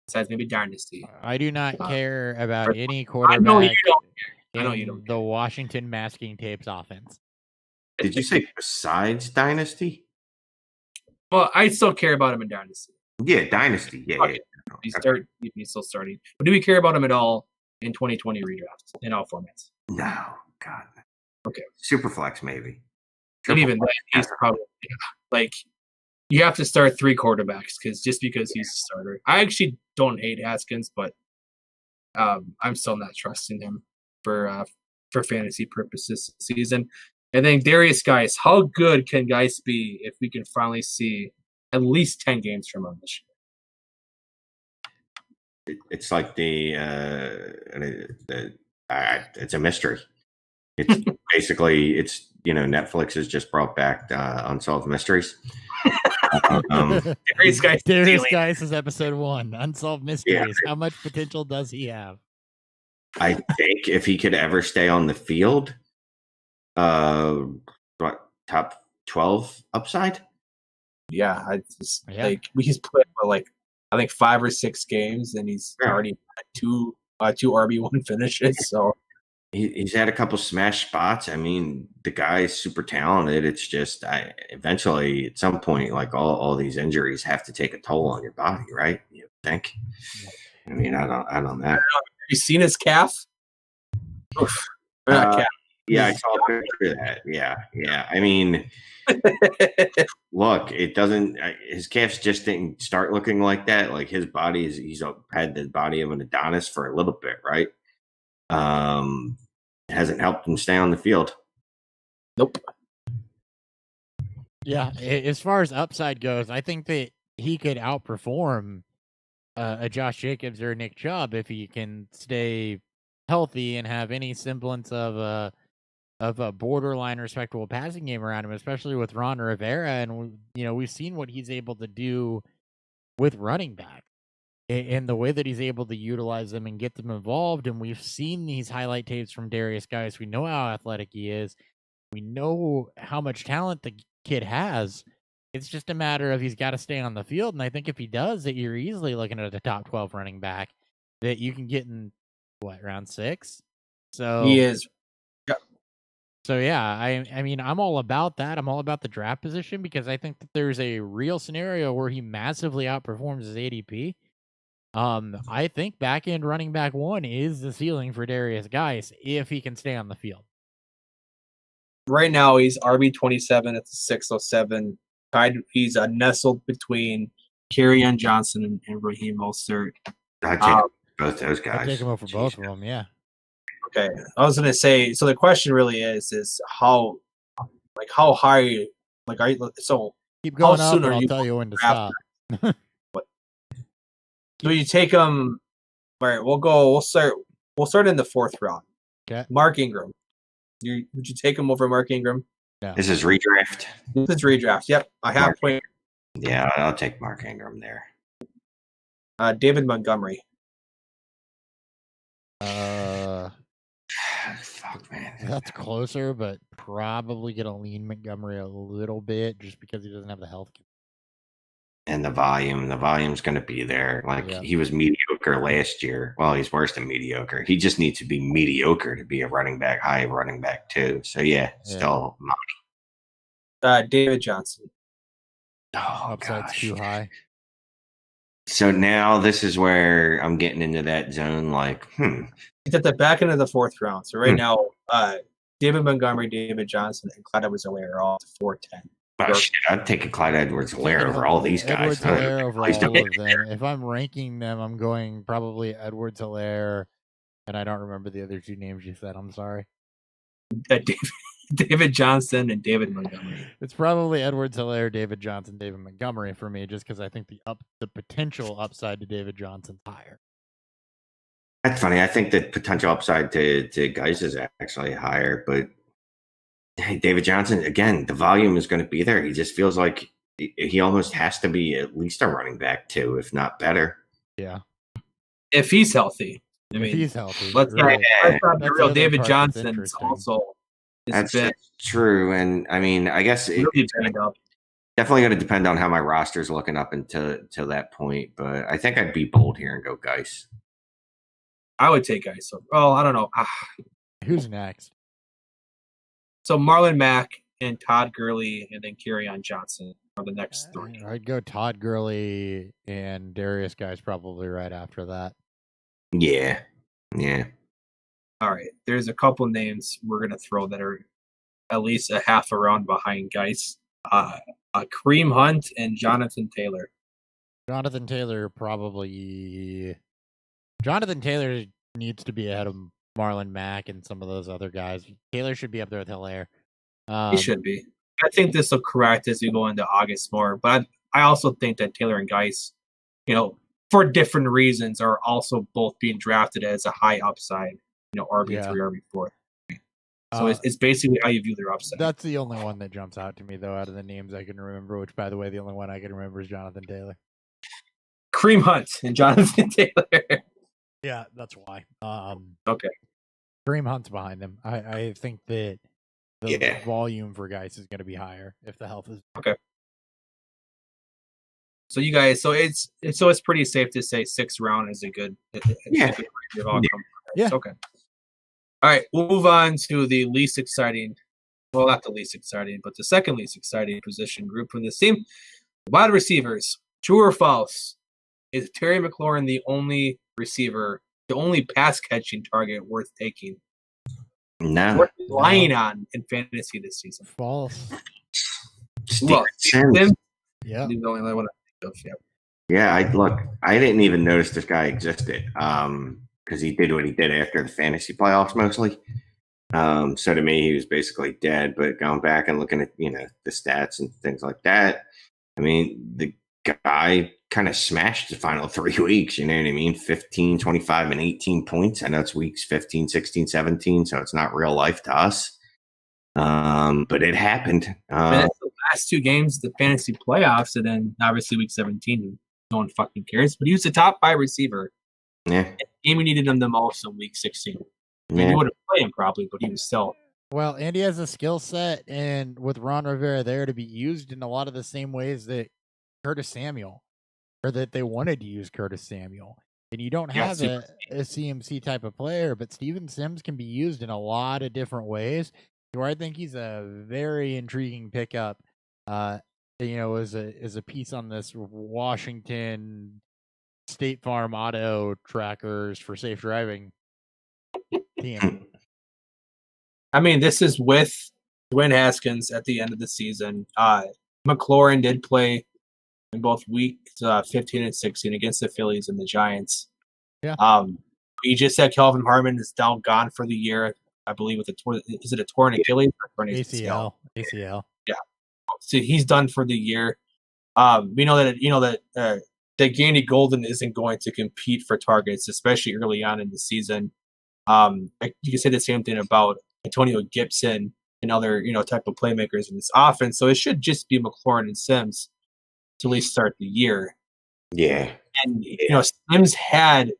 besides maybe Dynasty? I do not care about any quarterback. I know you don't care. I know you don't the Washington masking tapes offense. Did you say besides Dynasty? Well, I still care about him in Dynasty. Yeah, Dynasty. Yeah, Okay. He's still starting. But do we care about him at all in 2020 redrafts in all formats? No, God. Okay. Superflex maybe. And even then, he's probably like you have to start 3 quarterbacks because he's a starter. I actually don't hate Haskins, but I'm still not trusting him for fantasy purposes this season. And then Darius Guice, how good can Guice be if we can finally see at least 10 games from him this year? It's like it's a mystery. It's basically Netflix has just brought back Unsolved Mysteries. Darius Guice is episode 1, Unsolved Mysteries. Yeah. How much potential does he have? I think if he could ever stay on the field, top 12 upside. Yeah, he's played I think 5 or 6 games, and he's already had 2 RB1 finishes. So he's had a couple smash spots. I mean, the guy is super talented. It's just eventually at some point, like all these injuries have to take a toll on your body, right? You think? I mean, I don't know. Have you seen his calf? Oof. Calf. Yeah, I saw a picture of that. Yeah. I mean, look, it doesn't. His calves just didn't start looking like that. Like his body he's had the body of an Adonis for a little bit, right? It hasn't helped him stay on the field. Nope. Yeah, as far as upside goes, I think that he could outperform a Josh Jacobs or a Nick Chubb if he can stay healthy and have any semblance of a borderline respectable passing game around him, especially with Ron Rivera. And we've seen what he's able to do with running back and the way that he's able to utilize them and get them involved. And we've seen these highlight tapes from Darius Guice. We know how athletic he is. We know how much talent the kid has. It's just a matter of he's got to stay on the field. And I think if he does, that you're easily looking at a top 12 running back that you can get in round 6. So he is. So yeah, I mean, I'm all about that. I'm all about the draft position because I think that there's a real scenario where he massively outperforms his ADP. I think back end running back 1 is the ceiling for Darius Guice if he can stay on the field. Right now, he's RB27 at the 607. He's nestled between Kerryon Johnson and Raheem Mostert. I take both those guys. I take him over both of them. Yeah. Okay, I was gonna say. So the question really is how high, are you? So keep going up, and I'll tell you when to stop. What? So you take him. All right, we'll start in the 4th round. Okay. Mark Ingram. Would you take him over Mark Ingram? No. This is redraft. This is redraft. Yep, I have point. Yeah, I'll take Mark Ingram there. David Montgomery. Fuck, man. That's closer, but probably gonna lean Montgomery a little bit just because he doesn't have the health. And the volume's going to be there. He was mediocre last year. Well, he's worse than mediocre. He just needs to be mediocre to be a running back, high running back too. So still money. David Johnson. Oh, upside's too high. So now this is where I'm getting into that zone. He's at the back end of the 4th round. So right now, David Montgomery, David Johnson, and Clyde Edwards-Helaire are all 410. Oh, shit, I'd take a Clyde Edwards-Helaire over all these guys. Edwards-Helaire over all of them. If I'm ranking them, I'm going probably Edwards-Helaire, and I don't remember the other 2 names you said. I'm sorry. David David Johnson and David Montgomery. It's probably Edwards-Helaire, David Johnson, David Montgomery for me, just because I think the potential upside to David Johnson's higher. That's funny. I think the potential upside to Geis is actually higher, but hey, David Johnson, again, the volume is going to be there. He just feels like he almost has to be at least a running back too, if not better. Yeah. If he's healthy. I mean, if he's healthy. Let's right. not be real. David Johnson interesting. also That's true. And I mean, I guess it's definitely going to depend on how my roster's looking up until that point. But I think I'd be bold here and go Geis. I would take Geis. Oh, I don't know. Who's next? So Marlon Mack and Todd Gurley and then Kerryon Johnson are the next three. I'd go Todd Gurley and Darius Geis probably right after that. Yeah. All right. There's a couple names we're going to throw that are at least a half a round behind Geis. Kareem Hunt and Jonathan Taylor. Jonathan Taylor needs to be ahead of Marlon Mack and some of those other guys. Taylor should be up there with Helaire. He should be. I think this will correct as we go into August more. But I also think that Taylor and Geis, for different reasons, are also both being drafted as a high upside, RB3, RB4. So it's basically how you view their upside. That's the only one that jumps out to me, though, out of the names I can remember, which, by the way, the only one I can remember is Jonathan Taylor. Kareem Hunt and Jonathan Taylor. Yeah, that's why. Okay. Kareem Hunt's behind them. I think that the volume for Geis is going to be higher if the health is okay. So you guys, it's pretty safe to say 6th round is a good range of outcome. Yeah. Okay. All right, we'll move on to the least exciting. Well, not the least exciting, but the second least exciting position group from this team. Wide receivers. True or false? Is Terry McLaurin the only receiver, the only pass catching target worth taking? No. Worth relying on in fantasy this season? false. Well, Sims. Yeah. He's the only one I think of. Yeah, I didn't even notice this guy existed. Because he did what he did after the fantasy playoffs mostly. So to me, he was basically dead. But going back and looking at, the stats and things like that, I mean, the guy kind of smashed the final 3 weeks, you know what I mean? 15, 25, and 18 points. I know it's weeks 15, 16, 17, so it's not real life to us. But it happened. That's the last 2 games, the fantasy playoffs, and then obviously week 17, no one fucking cares. But he was the top 5 receiver. Yeah. Amy needed him the most in week 16. Yeah. He would have played him probably, but he was still. Well, and he has a skill set, and with Ron Rivera there to be used in a lot of the same ways that Curtis Samuel, or that they wanted to use Curtis Samuel. And you don't have a CMC type of player, but Steven Sims can be used in a lot of different ways. Where I think he's a very intriguing pickup. As a piece on this Washington State Farm auto trackers for safe driving team. I mean, this is with Dwayne Haskins at the end of the season. McLaurin did play in both weeks 15 and 16 against the Phillies and the Giants. Yeah. You just said Kelvin Harmon is gone for the year, I believe, with is it a torn Achilles or an ACL? Yeah. So he's done for the year. We know that that Gandy Golden isn't going to compete for targets, especially early on in the season. You can say the same thing about Antonio Gibson and other, type of playmakers in this offense. So it should just be McLaurin and Sims to at least start the year. Yeah. And, Sims had,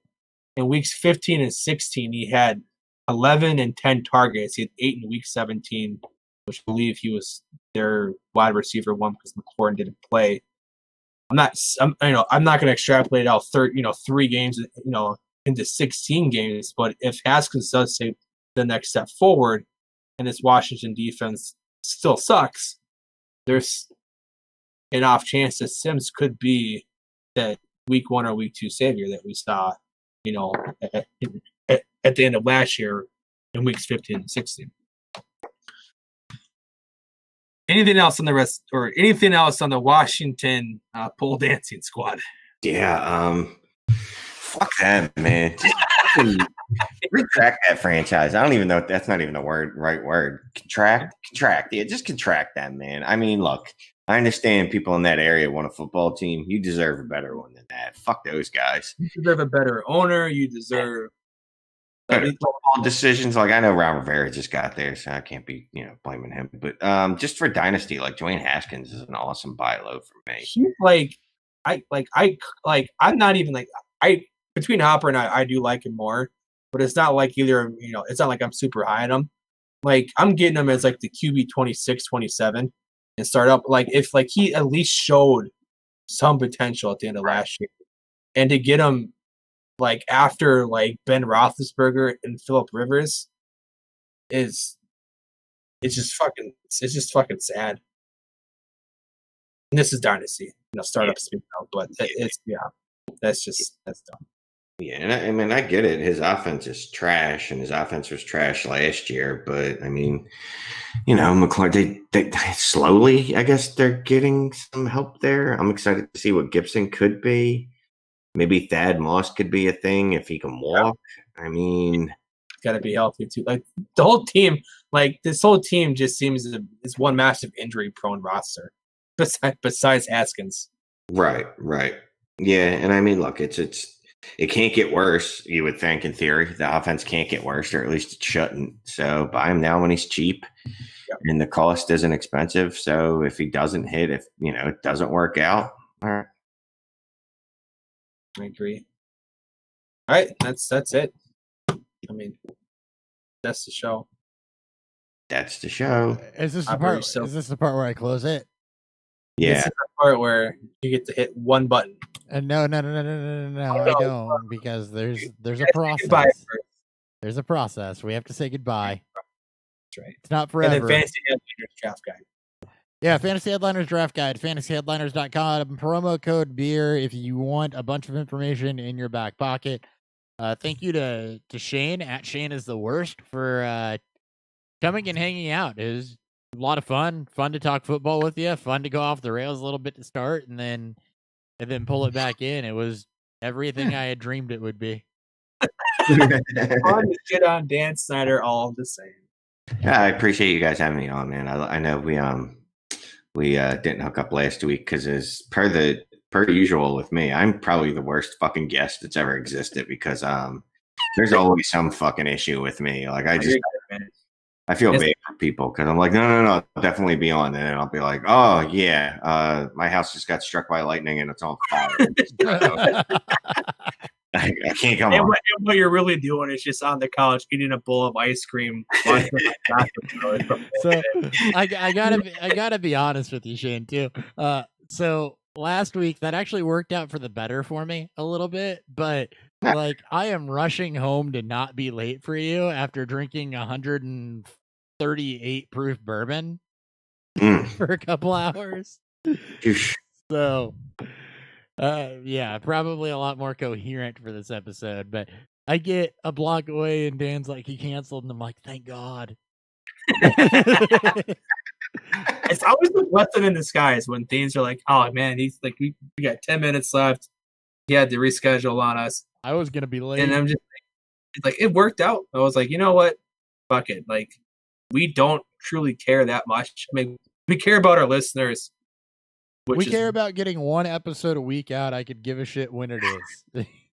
in weeks 15 and 16, he had 11 and 10 targets. He had 8 in week 17, which I believe he was their wide receiver 1 because McLaurin didn't play. I'm not going to extrapolate out 3 games, into 16 games. But if Haskins does take the next step forward, and this Washington defense still sucks, there's an off chance that Sims could be that week 1 or week 2 savior that we saw, at the end of last year in weeks 15 and 16. Anything else on the rest, or anything else on the Washington pole dancing squad? Yeah. Fuck them, man. Retract that franchise. I don't even know if that's not even the right word. Contract. Yeah, just contract that, man. I mean, look, I understand people in that area want a football team. You deserve a better one than that. Fuck those guys. You deserve a better owner. You deserve better football decisions. Like, I know Ron Rivera just got there, so I can't be, blaming him. But just for Dynasty, like Dwayne Haskins is an awesome buy low for me. He's I'm not even between Hopper and I do like him more, but it's not like either, it's not like I'm super high on him. Like, I'm getting him as like the QB 26, 27 and start up. Like, if like he at least showed some potential at the end of last year, and to get him like after like Ben Roethlisberger and Phillip Rivers it's just fucking sad. And this is Dynasty, startup speak out, but that's dumb. Yeah, and I mean, I get it. His offense is trash, and his offense was trash last year. But I mean, McLaurin, they slowly, I guess, they're getting some help there. I'm excited to see what Gibson could be. Maybe Thad Moss could be a thing if he can walk. Yeah. I mean, got to be healthy too. Like the whole team, this whole team just seems is one massive injury-prone roster. Besides Haskins, right, yeah, and I mean, look, it can't get worse. You would think, in theory, the offense can't get worse, or at least it shouldn't. So buy him now when he's cheap, and the cost isn't expensive. So if he doesn't hit, if it doesn't work out, all right. I agree. All right, that's it. I mean, that's the show. That's the show. Is this the part? Is this the part where I close it? Yeah. This is the part where you get to hit one button. No, I don't, because there's a process. There's a process. We have to say goodbye. That's right. It's not forever. And then Fantasy Headliners Draft Guide. Yeah, Fantasy Headliners Draft Guide, fantasyheadliners.com, promo code beer if you want a bunch of information in your back pocket. Thank you to Shane at Shane is the worst for coming and hanging out. It was a lot of fun to talk football with you, fun to go off the rails a little bit to start and then pull it back in. It was everything I had dreamed it would be. Fun to get on Dan Snyder all the same. Yeah, I appreciate you guys having me on, man. I know we didn't hook up last week because as per usual with me, I'm probably the worst fucking guest that's ever existed because there's always some fucking issue with me. Like I feel bad for people because I'm like, no, definitely be on. And then I'll be like, oh, yeah, my house just got struck by lightning and it's on fire. I can't come on. What you're really doing is just on the couch eating a bowl of ice cream. So I gotta be honest with you, Shane, too. So last week that actually worked out for the better for me a little bit, but like I am rushing home to not be late for you after drinking 138 proof bourbon for a couple hours. So yeah, probably a lot more coherent for this episode, but I get a block away and Dan's like, he canceled, and I'm like, thank God. It's always a blessing in disguise when things are like, oh man, he's like, we got 10 minutes left. He had to reschedule on us. I was gonna be late, and I'm just it's like it worked out. I was like, you know what? Fuck it. Like, we don't truly care that much. I mean, we care about our listeners. We care about getting one episode a week out. I could give a shit when it is,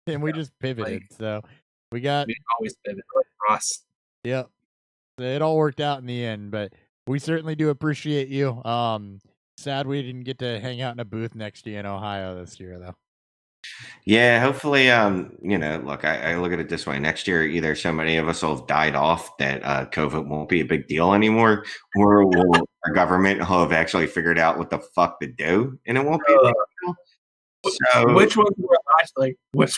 and we just pivoted. So we always pivot, Ross. Yep. It all worked out in the end, but we certainly do appreciate you. Sad we didn't get to hang out in a booth next to you in Ohio this year, though. Yeah, hopefully, look, I look at it this way. Next year, either so many of us will have died off that COVID won't be a big deal anymore, or our government will have actually figured out what the fuck to do, and it won't be a big deal. So, which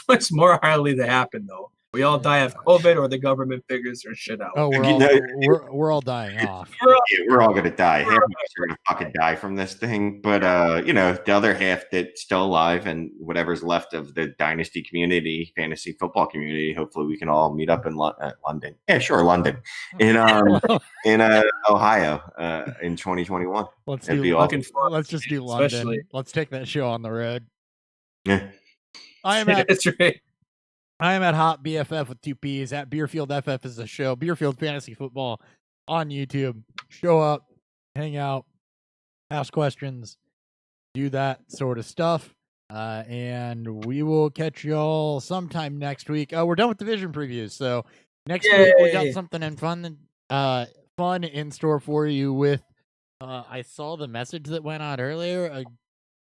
one's more highly to happen, though? We all die of COVID, or the government figures their shit out. Oh, we're all dying off. We're all gonna die. Half of us are gonna fucking die from this thing, but the other half that's still alive and whatever's left of the Dynasty community, fantasy football community, hopefully we can all meet up in London. Yeah, sure, London in Ohio in 2021. Let's just do London. Especially. Let's take that show on the road. Yeah, I am at That's right. I am at Hot BFF with 2 P's. At Beerfield FF is the show. Beerfield Fantasy Football on YouTube. Show up, hang out, ask questions, do that sort of stuff. And we will catch y'all sometime next week. We're done with division previews. So next week we got something fun in store for you with I saw the message that went out earlier.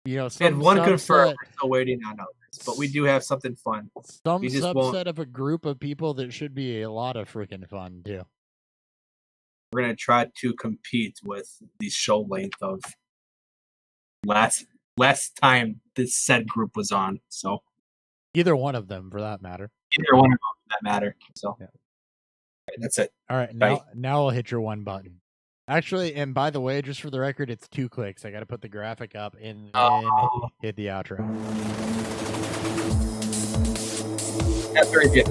And one confirmed. We're still waiting on others, but we do have something fun. Some subset of a group of people that should be a lot of freaking fun too. We're gonna try to compete with the show length of last time this said group was on. So either one of them, for that matter. So yeah. Right, that's it. All right, now I'll hit your one button. Actually, and by the way, just for the record, it's 2 clicks. I got to put the graphic up and then hit the outro. That's very good.